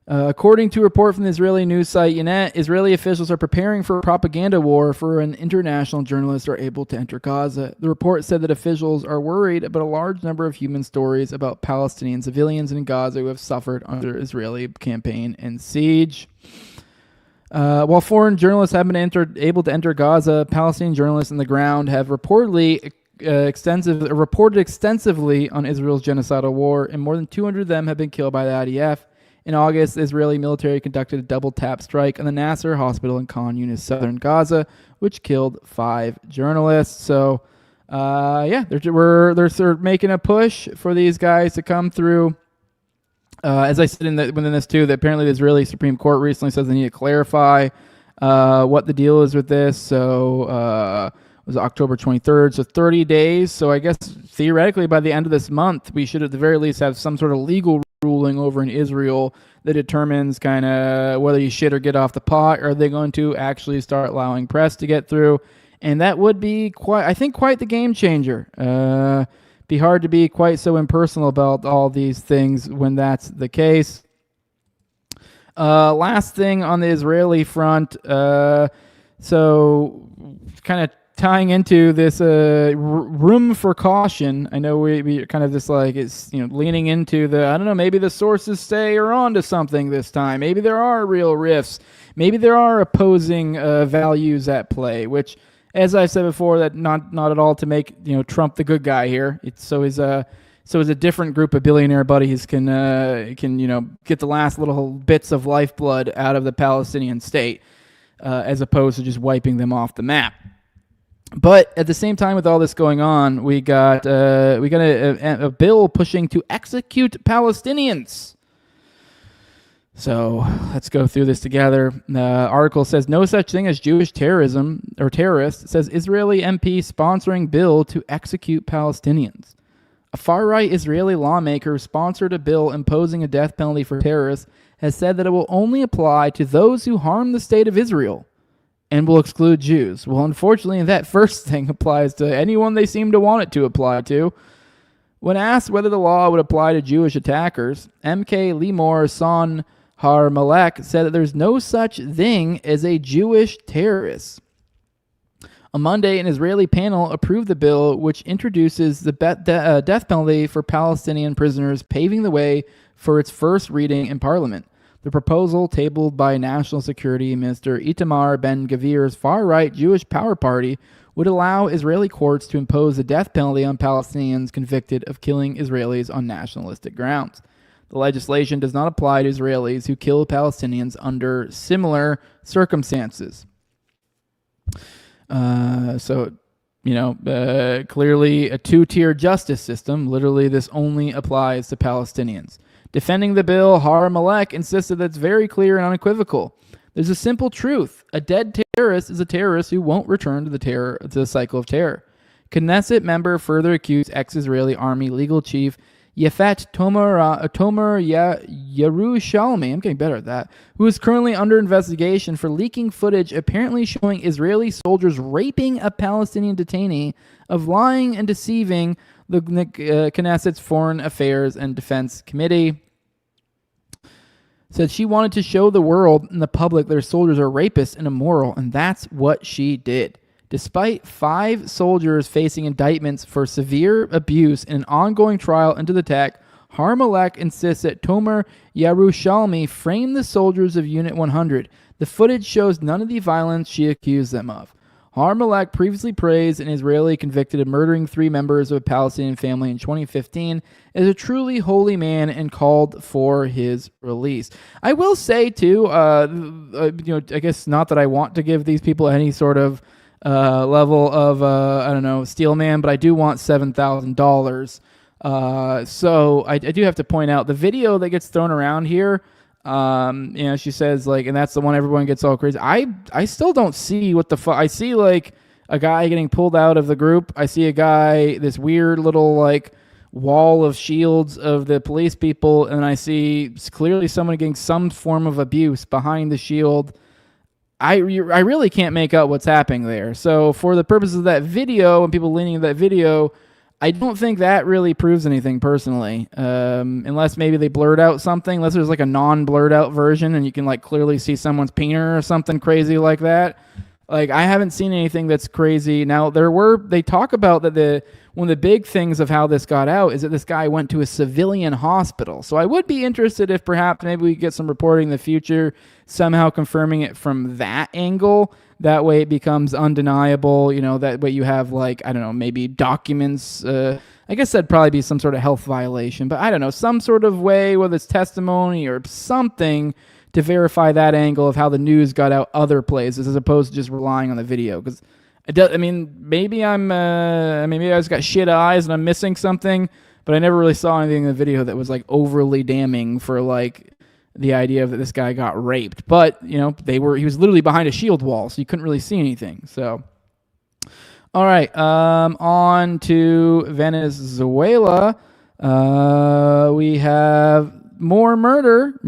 According to a report from the Israeli news site Ynet, Israeli officials are preparing for a propaganda war for when international journalists are able to enter Gaza. The report said that officials are worried about a large number of human stories about Palestinian civilians in Gaza who have suffered under Israeli campaign and siege. While foreign journalists have been able to enter Gaza, Palestinian journalists on the ground have reported extensively on Israel's genocidal war, and more than 200 of them have been killed by the IDF. In August, the Israeli military conducted a double-tap strike on the Nasser hospital in Khan Yunis, southern Gaza, which killed 5 journalists. So, they're sort of making a push for these guys to come through. As I said within this too, that apparently the Israeli Supreme Court recently says they need to clarify what the deal is with this. So, it was October 23rd, so 30 days. So I guess theoretically by the end of this month, we should at the very least have some sort of legal ruling over in Israel that determines kind of whether you shit or get off the pot. Or are they going to actually start allowing press to get through? And that would be quite the game changer. Be hard to be quite so impersonal about all these things when that's the case. Last thing on the Israeli front. So kind of tying into this room for caution. I know we kind of just like it's leaning into the, I don't know, maybe the sources say are onto something this time. Maybe there are real rifts. Maybe there are opposing values at play, which, as I've said before, that not at all to make Trump the good guy here. It's so is a different group of billionaire buddies can get the last little bits of lifeblood out of the Palestinian state, as opposed to just wiping them off the map. But at the same time, with all this going on, we got a bill pushing to execute Palestinians. So let's go through this together. The article says no such thing as Jewish terrorism or terrorists. It says Israeli MP sponsoring bill to execute Palestinians. A far-right Israeli lawmaker who sponsored a bill imposing a death penalty for terrorists has said that it will only apply to those who harm the state of Israel and will exclude Jews. Well, unfortunately, that first thing applies to anyone they seem to want it to apply to. When asked whether the law would apply to Jewish attackers, MK Limor Son Har Malek said that there's no such thing as a Jewish terrorist. On Monday, an Israeli panel approved the bill, which introduces the death penalty for Palestinian prisoners, paving the way for its first reading in Parliament. The proposal, tabled by National Security Minister Itamar Ben-Gvir's far-right Jewish Power Party, would allow Israeli courts to impose the death penalty on Palestinians convicted of killing Israelis on nationalistic grounds. The legislation does not apply to Israelis who kill Palestinians under similar circumstances. Clearly a two-tier justice system. Literally, this only applies to Palestinians. Defending the bill, Har Malek insisted that it's very clear and unequivocal. There's a simple truth. A dead terrorist is a terrorist who won't return to the cycle of terror. Knesset member further accused ex-Israeli army legal chief Yefet Tomer Yerushalmi, I'm getting better at that, who is currently under investigation for leaking footage apparently showing Israeli soldiers raping a Palestinian detainee, of lying and deceiving the Knesset's Foreign Affairs and Defense Committee. Said she wanted to show the world and the public their soldiers are rapists and immoral, and that's what she did. Despite 5 soldiers facing indictments for severe abuse in an ongoing trial into the attack, Har Malek insists that Tomer Yerushalmi framed the soldiers of Unit 100. The footage shows none of the violence she accused them of. Har Malek previously praised an Israeli convicted of murdering 3 members of a Palestinian family in 2015 as a truly holy man and called for his release. I will say, too, I guess not that I want to give these people any sort of level of, steel man, but I do want $7,000. So I do have to point out the video that gets thrown around here. She says and that's the one everyone gets all crazy. I still don't see what the fuck. I see a guy getting pulled out of the group. I see a guy, this weird little wall of shields of the police people. And I see clearly someone getting some form of abuse behind the shield. I really can't make out what's happening there. So for the purposes of that video and people leaning into that video, I don't think that really proves anything personally, unless maybe they blurred out something, unless there's like a non-blurred out version and you can like clearly see someone's peener or something crazy like that. Like, I haven't seen anything that's crazy. Now, they talk about that one of the big things of how this got out is that this guy went to a civilian hospital. So I would be interested if perhaps maybe we get some reporting in the future somehow confirming it from that angle. That way it becomes undeniable, that way you have like, I don't know, maybe documents. I guess that'd probably be some sort of health violation, but I don't know, some sort of way, whether it's testimony or something to verify that angle of how the news got out other places as opposed to just relying on the video. Because, maybe I just got shit eyes and I'm missing something, but I never really saw anything in the video that was like overly damning for like the idea that this guy got raped. But, he was literally behind a shield wall, so you couldn't really see anything. So, all right, on to Venezuela. We have more murder.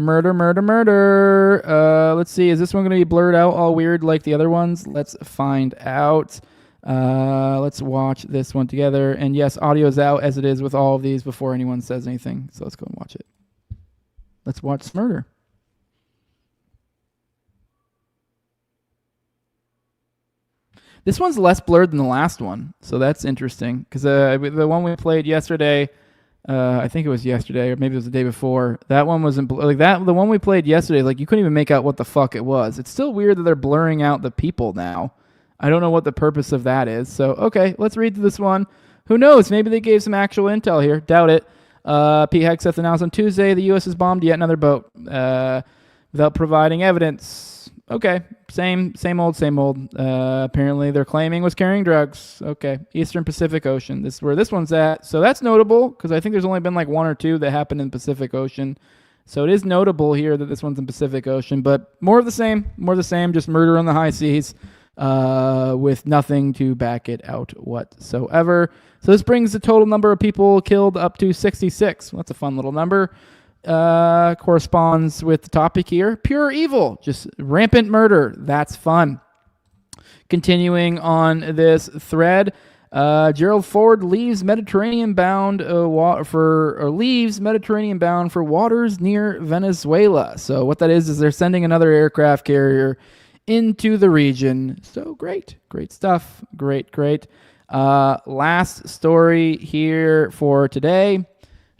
Let's see, is this one going to be blurred out all weird like the other ones? Let's find out. Let's watch this one together. And yes, audio's out as it is with all of these before anyone says anything. So let's go and watch it. Let's watch murder. This one's less blurred than the last one, so that's interesting. Because the one we played yesterday, I think it was yesterday, or maybe it was the day before. That one wasn't like that. The one we played yesterday, like you couldn't even make out what the fuck it was. It's still weird that they're blurring out the people now. I don't know what the purpose of that is. So okay, let's read through this one. Who knows? Maybe they gave some actual intel here. Doubt it. Pete Hegseth announced on Tuesday the U.S. has bombed yet another boat without providing evidence. Okay, same old. Apparently they're claiming was carrying drugs. Okay, Eastern Pacific Ocean. This is where this one's at. So that's notable because I think there's only been like one or two that happened in the Pacific Ocean. So it is notable here that this one's in Pacific Ocean, but more of the same, just murder on the high seas with nothing to back it out whatsoever. So this brings the total number of people killed up to 66. Well, that's a fun little number. Corresponds with the topic here. Pure evil, just rampant murder. That's fun. Continuing on this thread, Gerald Ford leaves Mediterranean bound for waters near Venezuela. So what that is they're sending another aircraft carrier into the region. So great stuff. Great. Last story here for today.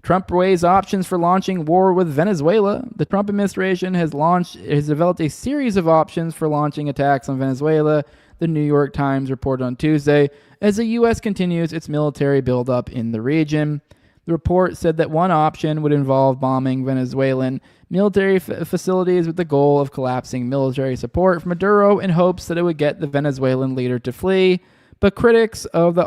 Trump weighs options for launching war with Venezuela. The Trump administration has developed a series of options for launching attacks on Venezuela, the New York Times reported on Tuesday, as the U.S. continues its military buildup in the region. The report said that one option would involve bombing Venezuelan military facilities with the goal of collapsing military support for Maduro in hopes that it would get the Venezuelan leader to flee. But critics of the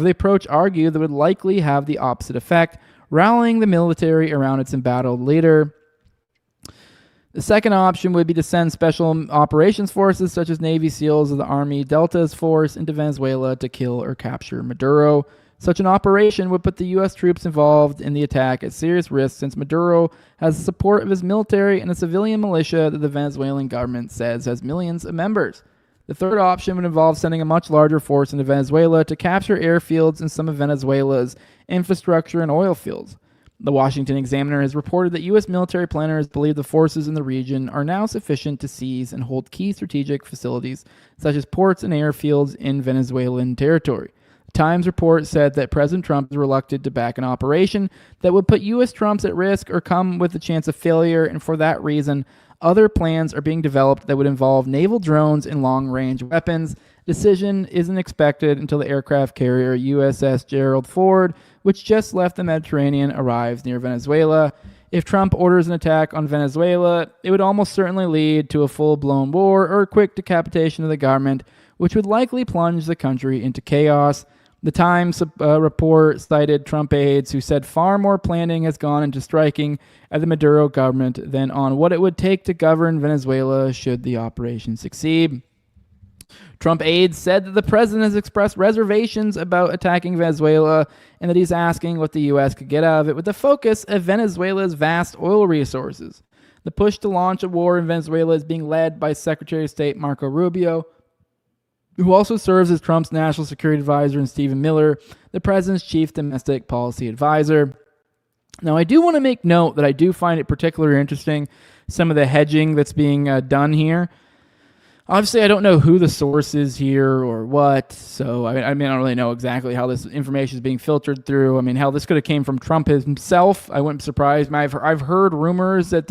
approach argue that it would likely have the opposite effect, rallying the military around its embattled leader. The second option would be to send special operations forces such as Navy SEALs of the Army Delta's force into Venezuela to kill or capture Maduro. Such an operation would put the U.S. troops involved in the attack at serious risk since Maduro has the support of his military and a civilian militia that the Venezuelan government says has millions of members. The third option would involve sending a much larger force into Venezuela to capture airfields in some of Venezuela's infrastructure and oil fields. The Washington Examiner has reported that U.S. military planners believe the forces in the region are now sufficient to seize and hold key strategic facilities, such as ports and airfields in Venezuelan territory. The Times report said that President Trump is reluctant to back an operation that would put U.S. troops at risk or come with the chance of failure, and for that reason, other plans are being developed that would involve naval drones and long-range weapons. Decision isn't expected until the aircraft carrier USS Gerald Ford, which just left the Mediterranean, arrives near Venezuela. If Trump orders an attack on Venezuela, it would almost certainly lead to a full-blown war or a quick decapitation of the government, which would likely plunge the country into chaos. The Times report cited Trump aides who said far more planning has gone into striking at the Maduro government than on what it would take to govern Venezuela should the operation succeed. Trump aides said that the president has expressed reservations about attacking Venezuela and that he's asking what the U.S. could get out of it with the focus of Venezuela's vast oil resources. The push to launch a war in Venezuela is being led by Secretary of State Marco Rubio, who also serves as Trump's national security advisor, and Stephen Miller, the president's chief domestic policy advisor. Now, I do want to make note that I do find it particularly interesting, some of the hedging that's being done here. Obviously, I don't know who the source is here or what, so I don't really know exactly how this information is being filtered through. I mean, hell, this could have came from Trump himself. I wouldn't be surprised. I've heard rumors that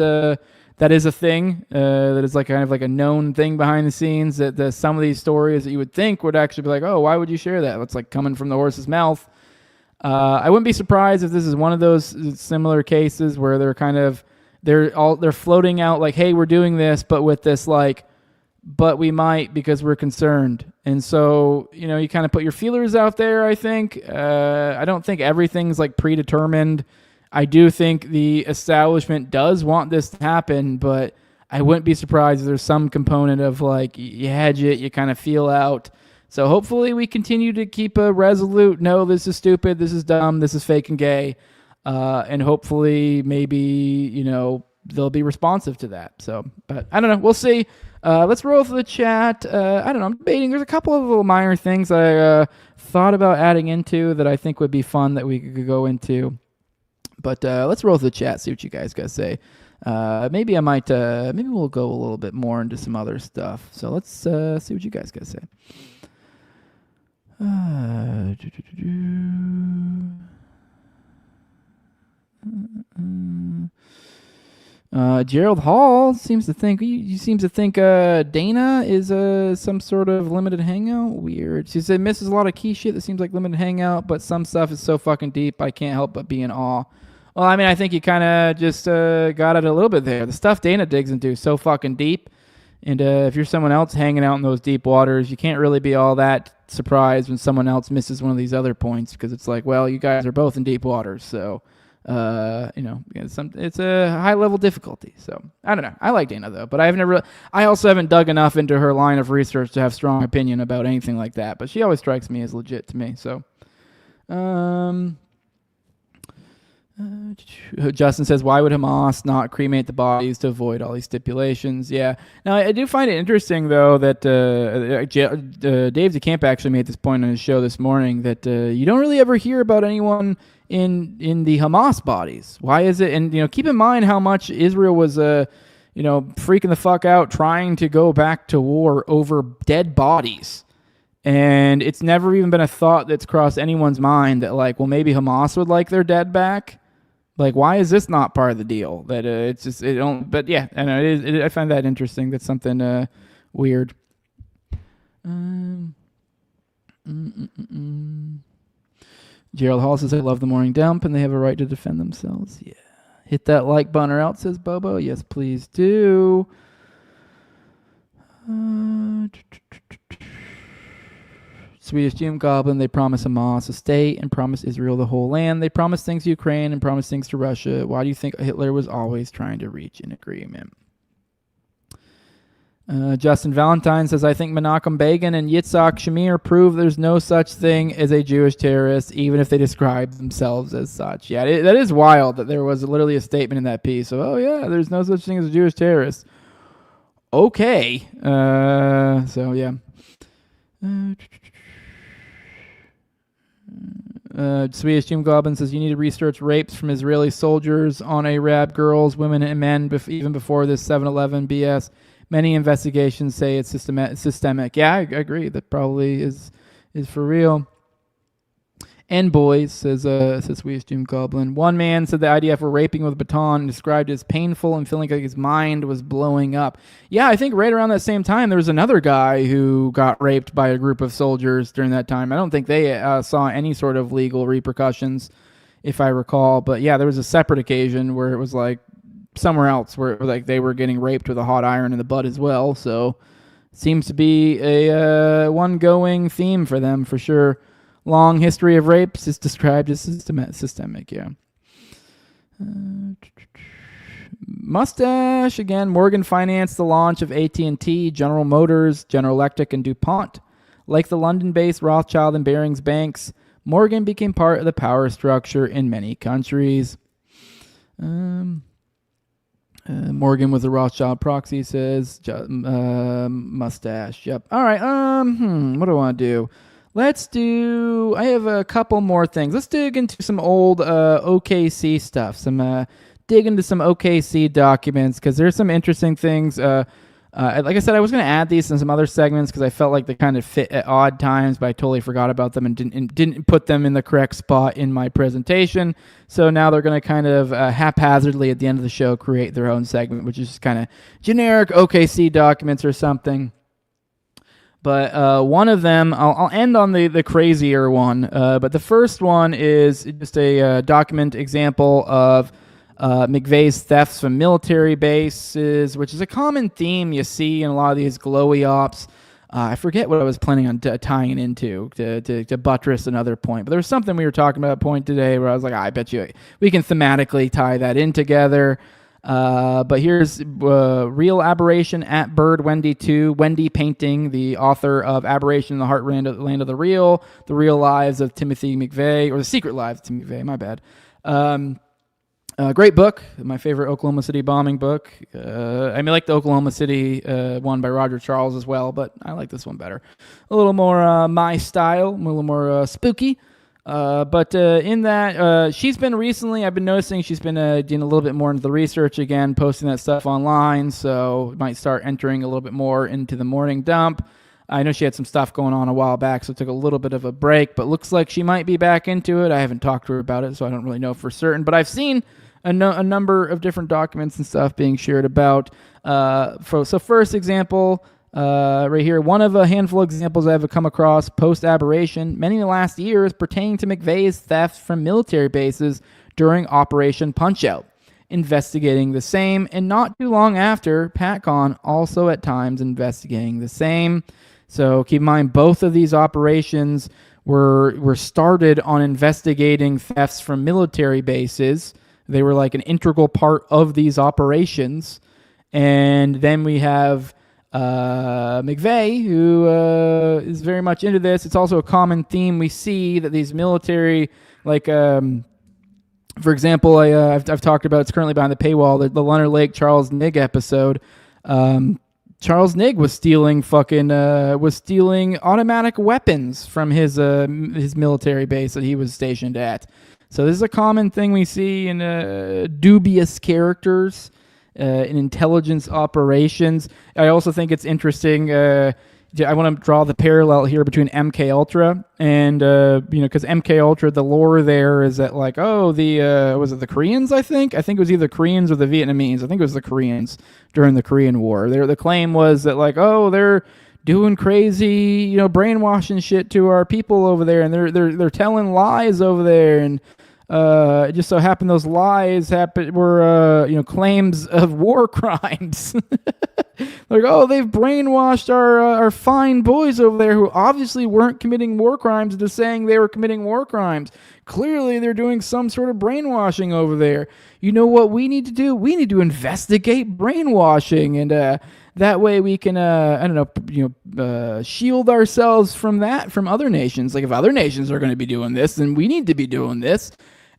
that is a thing, that is like kind of like a known thing behind the scenes, that some of these stories that you would think would actually be like, oh, why would you share that? It's like coming from the horse's mouth. I wouldn't be surprised if this is one of those similar cases where they're floating out like, hey, we're doing this, but with this like, but we might because we're concerned. And so, you kind of put your feelers out there, I think. I don't think everything's like predetermined. I do think the establishment does want this to happen, but I wouldn't be surprised if there's some component of like, you hedge it, you kind of feel out. So hopefully we continue to keep a resolute, no, this is stupid, this is dumb, this is fake and gay. And hopefully maybe, they'll be responsive to that. So, but I don't know. We'll see. Let's roll through the chat. I don't know. I'm debating. There's a couple of little minor things I thought about adding into that I think would be fun that we could go into. But let's roll through the chat, see what you guys got to say. Maybe we'll go a little bit more into some other stuff. So let's see what you guys got to say. Gerald Hall seems to think Dana is some sort of limited hangout. Weird. She said misses a lot of key shit that seems like limited hangout, but some stuff is so fucking deep I can't help but be in awe. Well, I mean, I think you kind of just got it a little bit there. The stuff Dana digs into is so fucking deep, and if you're someone else hanging out in those deep waters, you can't really be all that surprised when someone else misses one of these other points, because it's like, well, you guys are both in deep waters, so it's a high level difficulty. So I don't know. I like Dana though, but I also haven't dug enough into her line of research to have strong opinion about anything like that. But she always strikes me as legit to me. So, Justin says, why would Hamas not cremate the bodies to avoid all these stipulations? Yeah. Now, I do find it interesting, though, that Dave DeCamp actually made this point on his show this morning, that you don't really ever hear about anyone in the Hamas bodies. Why is it? And, keep in mind how much Israel was, freaking the fuck out trying to go back to war over dead bodies. And it's never even been a thought that's crossed anyone's mind that, like, well, maybe Hamas would like their dead back. Like, why is this not part of the deal? That it's just it don't. But yeah, I know I find that interesting. That's something weird. Gerald Hall says, I love the morning dump, and they have a right to defend themselves. Yeah, hit that like button or out, says Bobo. Yes, please do. Swedish Doom Goblin, they promise Hamas a state and promise Israel the whole land. They promise things to Ukraine and promise things to Russia. Why do you think Hitler was always trying to reach an agreement? Justin Valentine says, I think Menachem Begin and Yitzhak Shamir prove there's no such thing as a Jewish terrorist, even if they describe themselves as such. Yeah, that is wild that there was literally a statement in that piece of, oh yeah, there's no such thing as a Jewish terrorist. Okay. So yeah. Swedish Doom Goblin says, you need to research rapes from Israeli soldiers on Arab girls, women, and men even before this 7-Eleven BS. Many investigations say it's systemic. Yeah, I agree. That probably is for real. And boys, says Swedish Doom Goblin. One man said the IDF were raping with a baton and described it as painful and feeling like his mind was blowing up. Yeah, I think right around that same time, there was another guy who got raped by a group of soldiers during that time. I don't think they saw any sort of legal repercussions, if I recall. But yeah, there was a separate occasion where it was like somewhere else where like they were getting raped with a hot iron in the butt as well. So seems to be a one-going theme for them for sure. Long history of rapes is described as systemic, yeah. Mustache, again, Morgan financed the launch of AT&T, General Motors, General Electric, and DuPont. Like the London-based Rothschild and Barings banks, Morgan became part of the power structure in many countries. Morgan with the Rothschild proxy says mustache. Yep. All right. What do I want to do? I have a couple more things. Let's dig into some old OKC stuff. Dig into some OKC documents because there's some interesting things. Like I said, I was going to add these in some other segments because I felt like they kind of fit at odd times, but I totally forgot about them and didn't put them in the correct spot in my presentation. So now they're going to kind of haphazardly at the end of the show create their own segment, which is just kind of generic OKC documents or something. But one of them, I'll end on the crazier one. But the first one is just a document example of McVeigh's thefts from military bases, which is a common theme you see in a lot of these glowy ops. I forget what I was planning on tying it into to buttress another point. But there was something we were talking about at a point today where I was like, I bet you we can thematically tie that in together. But here's Real Aberration at Bird Wendy 2, Wendy Painting, the author of Aberration in the Heartland of Land of the Real Lives of Timothy McVeigh, or The Secret Lives of Timothy McVeigh, my bad. Great book, my favorite Oklahoma City bombing book. I like the Oklahoma City one by Roger Charles as well, but I like this one better. A little more my style, a little more spooky. But in that, she's been recently, I've been noticing she's been doing a little bit more into the research again, posting that stuff online, so might start entering a little bit more into the morning dump. I know she had some stuff going on a while back, so took a little bit of a break, but looks like she might be back into it. I haven't talked to her about it, so I don't really know for certain, but I've seen a number of different documents and stuff being shared about. So first example, right here, one of a handful of examples I've come across post-aberration, many in the last years pertaining to McVeigh's theft from military bases during Operation Punch-Out, investigating the same, and not too long after, PatCon also at times investigating the same. So keep in mind, both of these operations were started on investigating thefts from military bases. They were like an integral part of these operations. And then we have McVeigh, who is very much into this. It's also a common theme we see that these military, like, for example, I've talked about, it's currently behind the paywall, the Leonard Lake Charles Nigg episode. Charles Nigg was stealing automatic weapons from his military base that he was stationed at. So this is a common thing we see in dubious characters. In intelligence operations. I also think it's interesting. I want to draw the parallel here between MK Ultra and because MK Ultra, the lore there is that like, was it the Koreans? I think it was either the Koreans or the Vietnamese. I think it was the Koreans during the Korean War. The claim was that like, they're doing crazy, brainwashing shit to our people over there, and they're telling lies over there, and it just so happened those lies were claims of war crimes. Like, they've brainwashed our fine boys over there who obviously weren't committing war crimes into saying they were committing war crimes. Clearly, they're doing some sort of brainwashing over there. You know what we need to do? We need to investigate brainwashing, and that way we can, shield ourselves from that from other nations. Like, if other nations are going to be doing this, then we need to be doing this.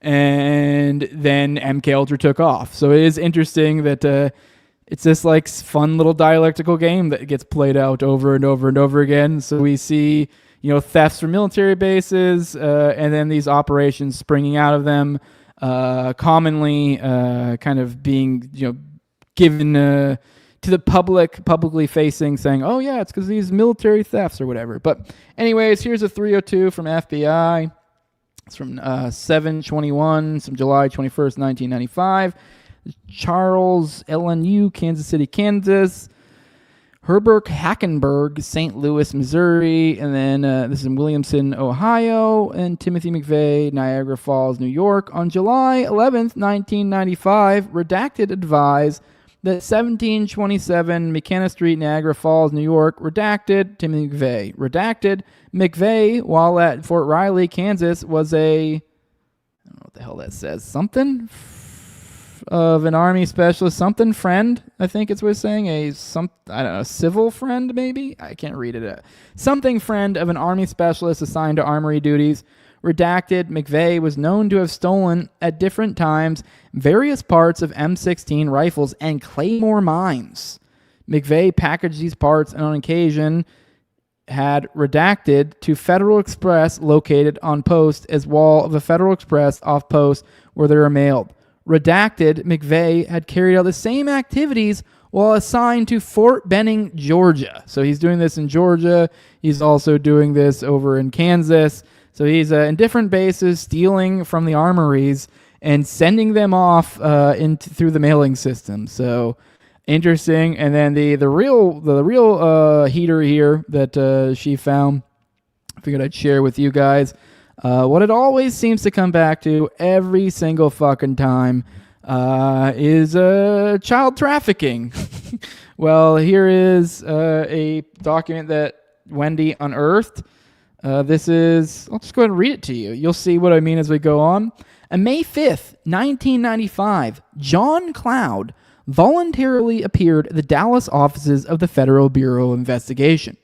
And then MK Ultra took off. So it is interesting that it's this like fun little dialectical game that gets played out over and over and over again. So we see, thefts from military bases, and then these operations springing out of them, commonly kind of being, given to the publicly facing, saying, oh yeah, it's because these military thefts or whatever. But anyways, here's a 302 from FBI. It's from 7/21, from July 21st, 1995. Charles LNU, Kansas City, Kansas. Herbert Hackenberg, St. Louis, Missouri. And then this is in Williamson, Ohio. And Timothy McVeigh, Niagara Falls, New York. On July 11th, 1995, redacted advised that 1727 McKenna Street, Niagara Falls, New York, redacted, Timothy McVeigh. Redacted, McVeigh, while at Fort Riley, Kansas, was I don't know what the hell that says, something of an Army specialist, something friend, I think it's what it's saying, I don't know, civil friend maybe? I can't read it. Something friend of an Army specialist assigned to armory duties. Redacted, McVeigh was known to have stolen at different times various parts of M16 rifles and Claymore mines. McVeigh packaged these parts and on occasion had redacted to Federal Express located on post as wall of a Federal Express off post where they were mailed. Redacted, McVeigh had carried out the same activities while assigned to Fort Benning, Georgia. So he's doing this in Georgia. He's also doing this over in Kansas. So he's in different bases, stealing from the armories and sending them off through the mailing system. So interesting. And then the real heater here that she found, I figured I'd share with you guys. What it always seems to come back to every single fucking time is child trafficking. Well, here is a document that Wendy unearthed. I'll just go ahead and read it to you. You'll see what I mean as we go on. On May 5th, 1995, John Cloud voluntarily appeared at the Dallas offices of the Federal Bureau of Investigation.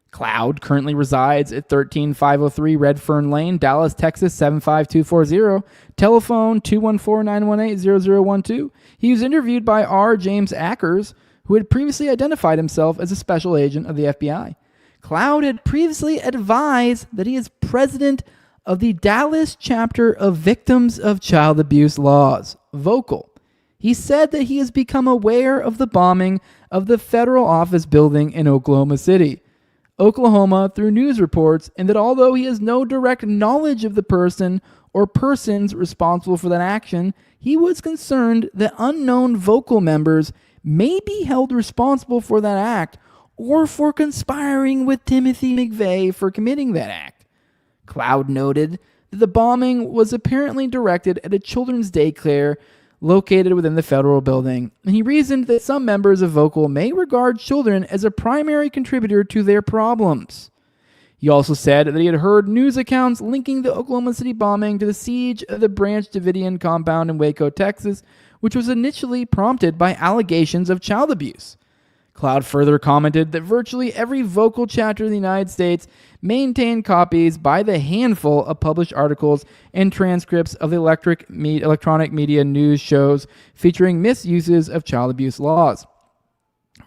Cloud currently resides at 13503 Redfern Lane, Dallas, Texas 75240. Telephone 214-918-0012. He was interviewed by R. James Ackers, who had previously identified himself as a special agent of the FBI. Cloud had previously advised that he is president of the Dallas chapter of Victims of Child Abuse Laws, VOCAL. He said that he has become aware of the bombing of the federal office building in Oklahoma City, Oklahoma, through news reports, and that although he has no direct knowledge of the person or persons responsible for that action, he was concerned that unknown VOCAL members may be held responsible for that act or for conspiring with Timothy McVeigh for committing that act. Cloud noted that the bombing was apparently directed at a children's daycare located within the federal building, and he reasoned that some members of VOCAL may regard children as a primary contributor to their problems. He also said that he had heard news accounts linking the Oklahoma City bombing to the siege of the Branch Davidian compound in Waco, Texas, which was initially prompted by allegations of child abuse. Cloud further commented that virtually every VOCAL chapter in the United States maintained copies by the handful of published articles and transcripts of the electronic media news shows featuring misuses of child abuse laws.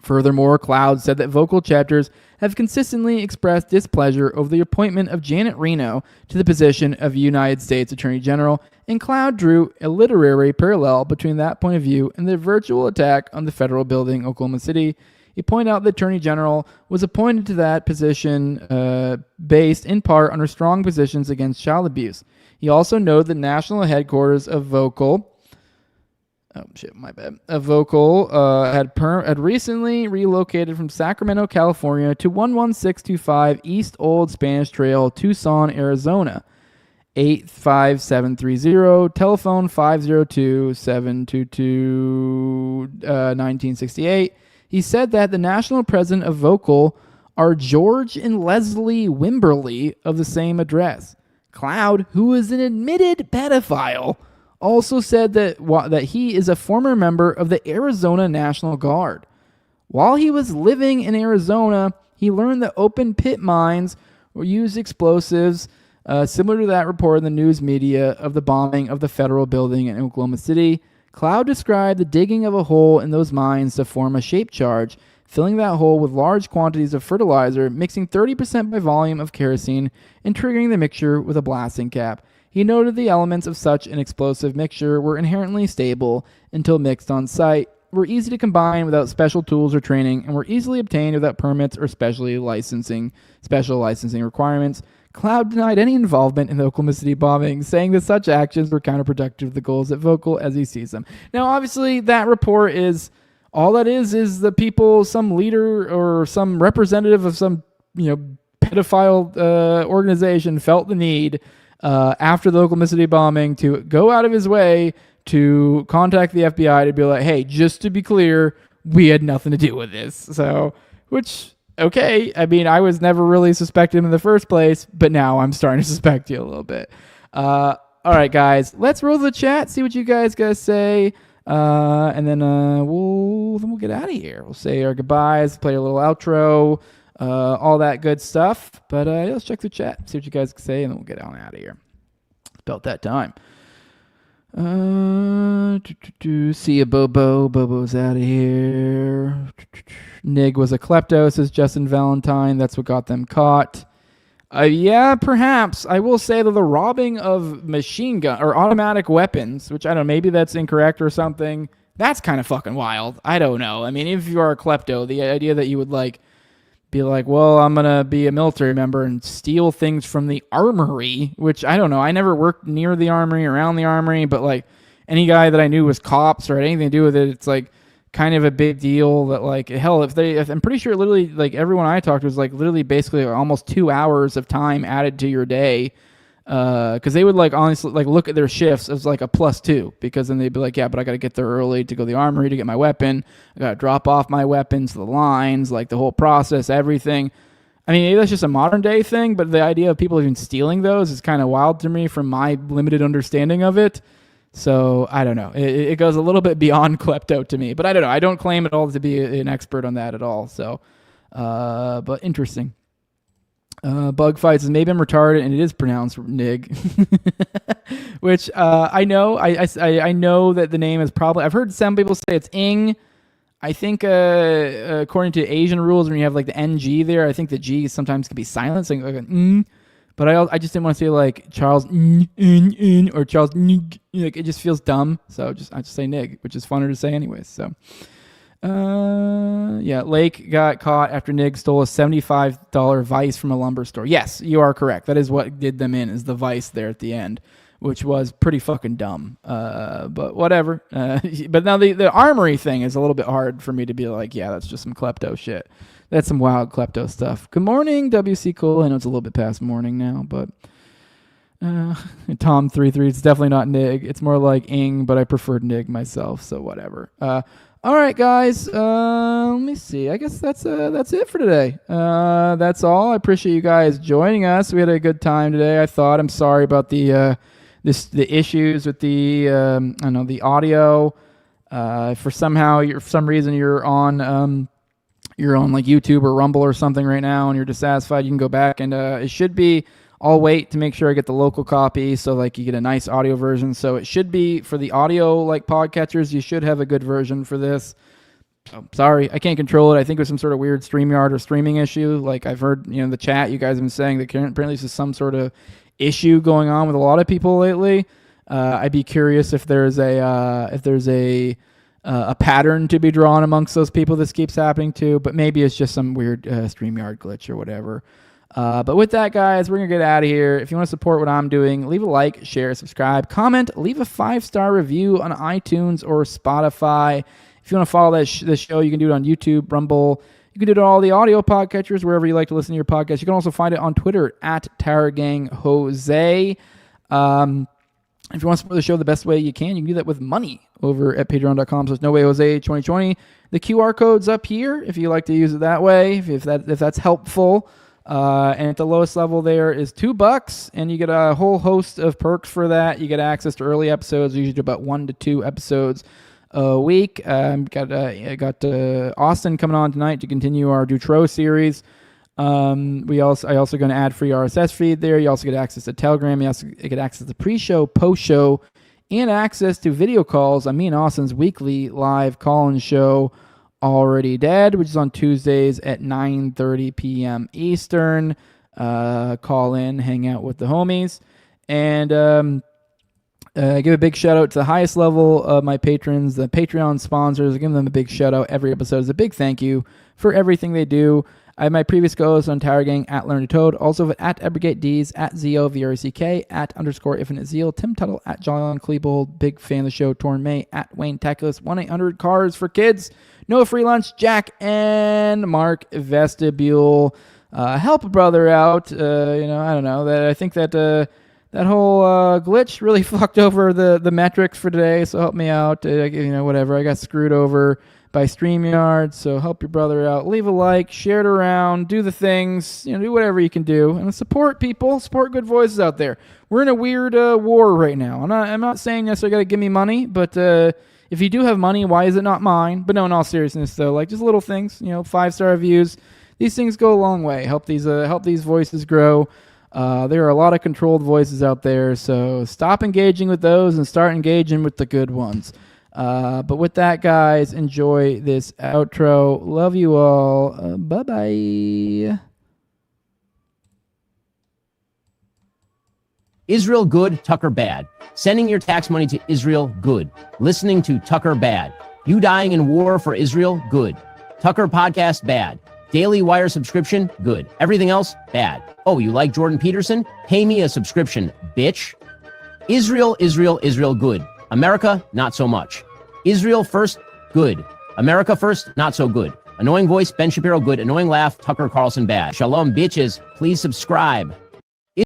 Furthermore, Cloud said that VOCAL chapters have consistently expressed displeasure over the appointment of Janet Reno to the position of United States Attorney General, and Cloud drew a literary parallel between that point of view and the virtual attack on the federal building, Oklahoma City. He pointed out the Attorney General was appointed to that position based in part on her strong positions against child abuse. He also noted the national headquarters of VOCAL had recently relocated from Sacramento, California to 11625 East Old Spanish Trail, Tucson, Arizona. 85730, telephone 502-722-1968. He said that the national president of VOCAL are George and Leslie Wimberly of the same address. Cloud, who is an admitted pedophile, also said that he is a former member of the Arizona National Guard. While he was living in Arizona, he learned that open pit mines were used explosives similar to that reported in the news media of the bombing of the federal building in Oklahoma City. Cloud described the digging of a hole in those mines to form a shape charge, filling that hole with large quantities of fertilizer, mixing 30% by volume of kerosene, and triggering the mixture with a blasting cap. He noted the elements of such an explosive mixture were inherently stable until mixed on site, were easy to combine without special tools or training, and were easily obtained without permits or special licensing requirements. Cloud denied any involvement in the Oklahoma City bombing, saying that such actions were counterproductive to the goals at VOCAL as he sees them. Now, obviously, that report is all that is the people, some leader or some representative of some pedophile organization felt the need after the Oklahoma City bombing to go out of his way to contact the FBI to be like, hey, just to be clear, we had nothing to do with this. So, okay, I mean, I was never really suspecting him in the first place, but now I'm starting to suspect you a little bit. All right, guys, let's roll the chat, see what you guys got to say, and then we'll get out of here. We'll say our goodbyes, play a little outro, all that good stuff. But let's check the chat, see what you guys can say, and then we'll get on out of here. about that time. See ya, Bobo. Bobo's out of here. Nig was a klepto, says Justin Valentine. That's what got them caught. Yeah, perhaps. I will say that the robbing of machine gun or automatic weapons, which I don't know, maybe that's incorrect or something. That's kind of fucking wild. I don't know. I mean, if you are a klepto, the idea that you would be like, well, I'm going to be a military member and steal things from the armory, which I don't know. I never worked near the armory, around the armory, but any guy that I knew was cops or had anything to do with it, it's kind of a big deal that hell, if I'm pretty sure literally everyone I talked to was literally basically almost 2 hours of time added to your day. Because they would honestly look at their shifts as a +2, because then they'd be like, yeah, but I got to get there early to go to the armory to get my weapon. I got to drop off my weapons to the lines, the whole process, everything. I mean, maybe that's just a modern day thing, but the idea of people even stealing those is kind of wild to me from my limited understanding of it. So I don't know. It goes a little bit beyond klepto to me, but I don't know. I don't claim at all to be an expert on that at all. So, but interesting. Bug Fights is maybe I'm retarded and it is pronounced Nig, which I know. I know that the name is probably. I've heard some people say it's Ing. I think according to Asian rules, when you have the NG there, I think the G sometimes can be silent, saying an But I just didn't want to say Charles or Charles Nig. It just feels dumb, so I just say Nig, which is funner to say anyways. So. Yeah, Lake got caught after Nig stole a $75 vice from a lumber store. Yes, you are correct. That is what did them in, is the vice there at the end, which was pretty fucking dumb. But whatever. But now the armory thing is a little bit hard for me to be like, yeah, that's just some klepto shit. That's some wild klepto stuff. Good morning, WC Cole. I know it's a little bit past morning now, but Tom33, it's definitely not Nig. It's more like Ing, but I prefer Nig myself, so whatever. All right, guys. Let me see. I guess that's it for today. That's all. I appreciate you guys joining us. We had a good time today. I'm sorry about the issues with the audio. For some reason you're on YouTube or Rumble or something right now, and you're dissatisfied, you can go back and it should be. I'll wait to make sure I get the local copy, so you get a nice audio version. So it should be for the audio podcatchers. You should have a good version for this. Oh, sorry, I can't control it. I think it was some sort of weird StreamYard or streaming issue. I've heard, the chat, you guys have been saying that apparently this is some sort of issue going on with a lot of people lately. I'd be curious if there's a pattern to be drawn amongst those people this keeps happening to, but maybe it's just some weird StreamYard glitch or whatever. But with that, guys, we're going to get out of here. If you want to support what I'm doing, leave a like, share, subscribe, comment, leave a 5-star review on iTunes or Spotify. If you want to follow this show, you can do it on YouTube, Rumble. You can do it on all the audio podcatchers, wherever you like to listen to your podcast. You can also find it on Twitter at TowerGangJose. If you want to support the show the best way you can do that with money over at patreon.com. So it's NoWayJose2020. The QR code's up here if you like to use it that way, if that's helpful. And at the lowest level there is $2, and you get a whole host of perks for that. You get access to early episodes, usually about 1 to 2 episodes a week. Got Austin coming on tonight to continue our Dutro series. I also going to add free RSS feed there. You also get access to Telegram. You also get access to the pre-show, post-show, and access to video calls on me and Austin's weekly live call-in show, Already Dead, which is on Tuesdays at 9:30 p.m. Eastern. Call in, hang out with the homies, and give a big shout out to the highest level of my patrons, the Patreon sponsors. I give them a big shout out every episode. It's a big thank you for everything they do. I have my previous co-hosts on Tower Gang at Learn to Toad, also at Abrogate D's, at Zio VRCK, at _Infinite Zeal, Tim Tuttle, at John Klebold, big fan of the show, Torn May, at Wayne Teckless, 1-800-CARS for kids, No Free Lunch, Jack, and Mark Vestibule. Help a brother out. I don't know. I think that that whole glitch really fucked over the metrics for today, so help me out. Whatever. I got screwed over by StreamYard, so help your brother out. Leave a like, share it around, do the things, do whatever you can do, and support people, support good voices out there. We're in a weird war right now. I'm not saying necessarily got to give me money, but if you do have money, why is it not mine? But no, in all seriousness, though, just little things, 5-star reviews. These things go a long way. Help these voices grow. There are a lot of controlled voices out there, so stop engaging with those and start engaging with the good ones. But with that, guys, enjoy this outro. Love you all. Bye-bye. Israel good, Tucker bad. Sending your tax money to Israel, good. Listening to Tucker, bad. You dying in war for Israel, good. Tucker podcast, bad. Daily Wire subscription, good. Everything else, bad. Oh, you like Jordan Peterson? Pay me a subscription, bitch. Israel, Israel, Israel, good. America, not so much. Israel first, good. America first, not so good. Annoying voice, Ben Shapiro, good. Annoying laugh, Tucker Carlson, bad. Shalom, bitches. Please subscribe.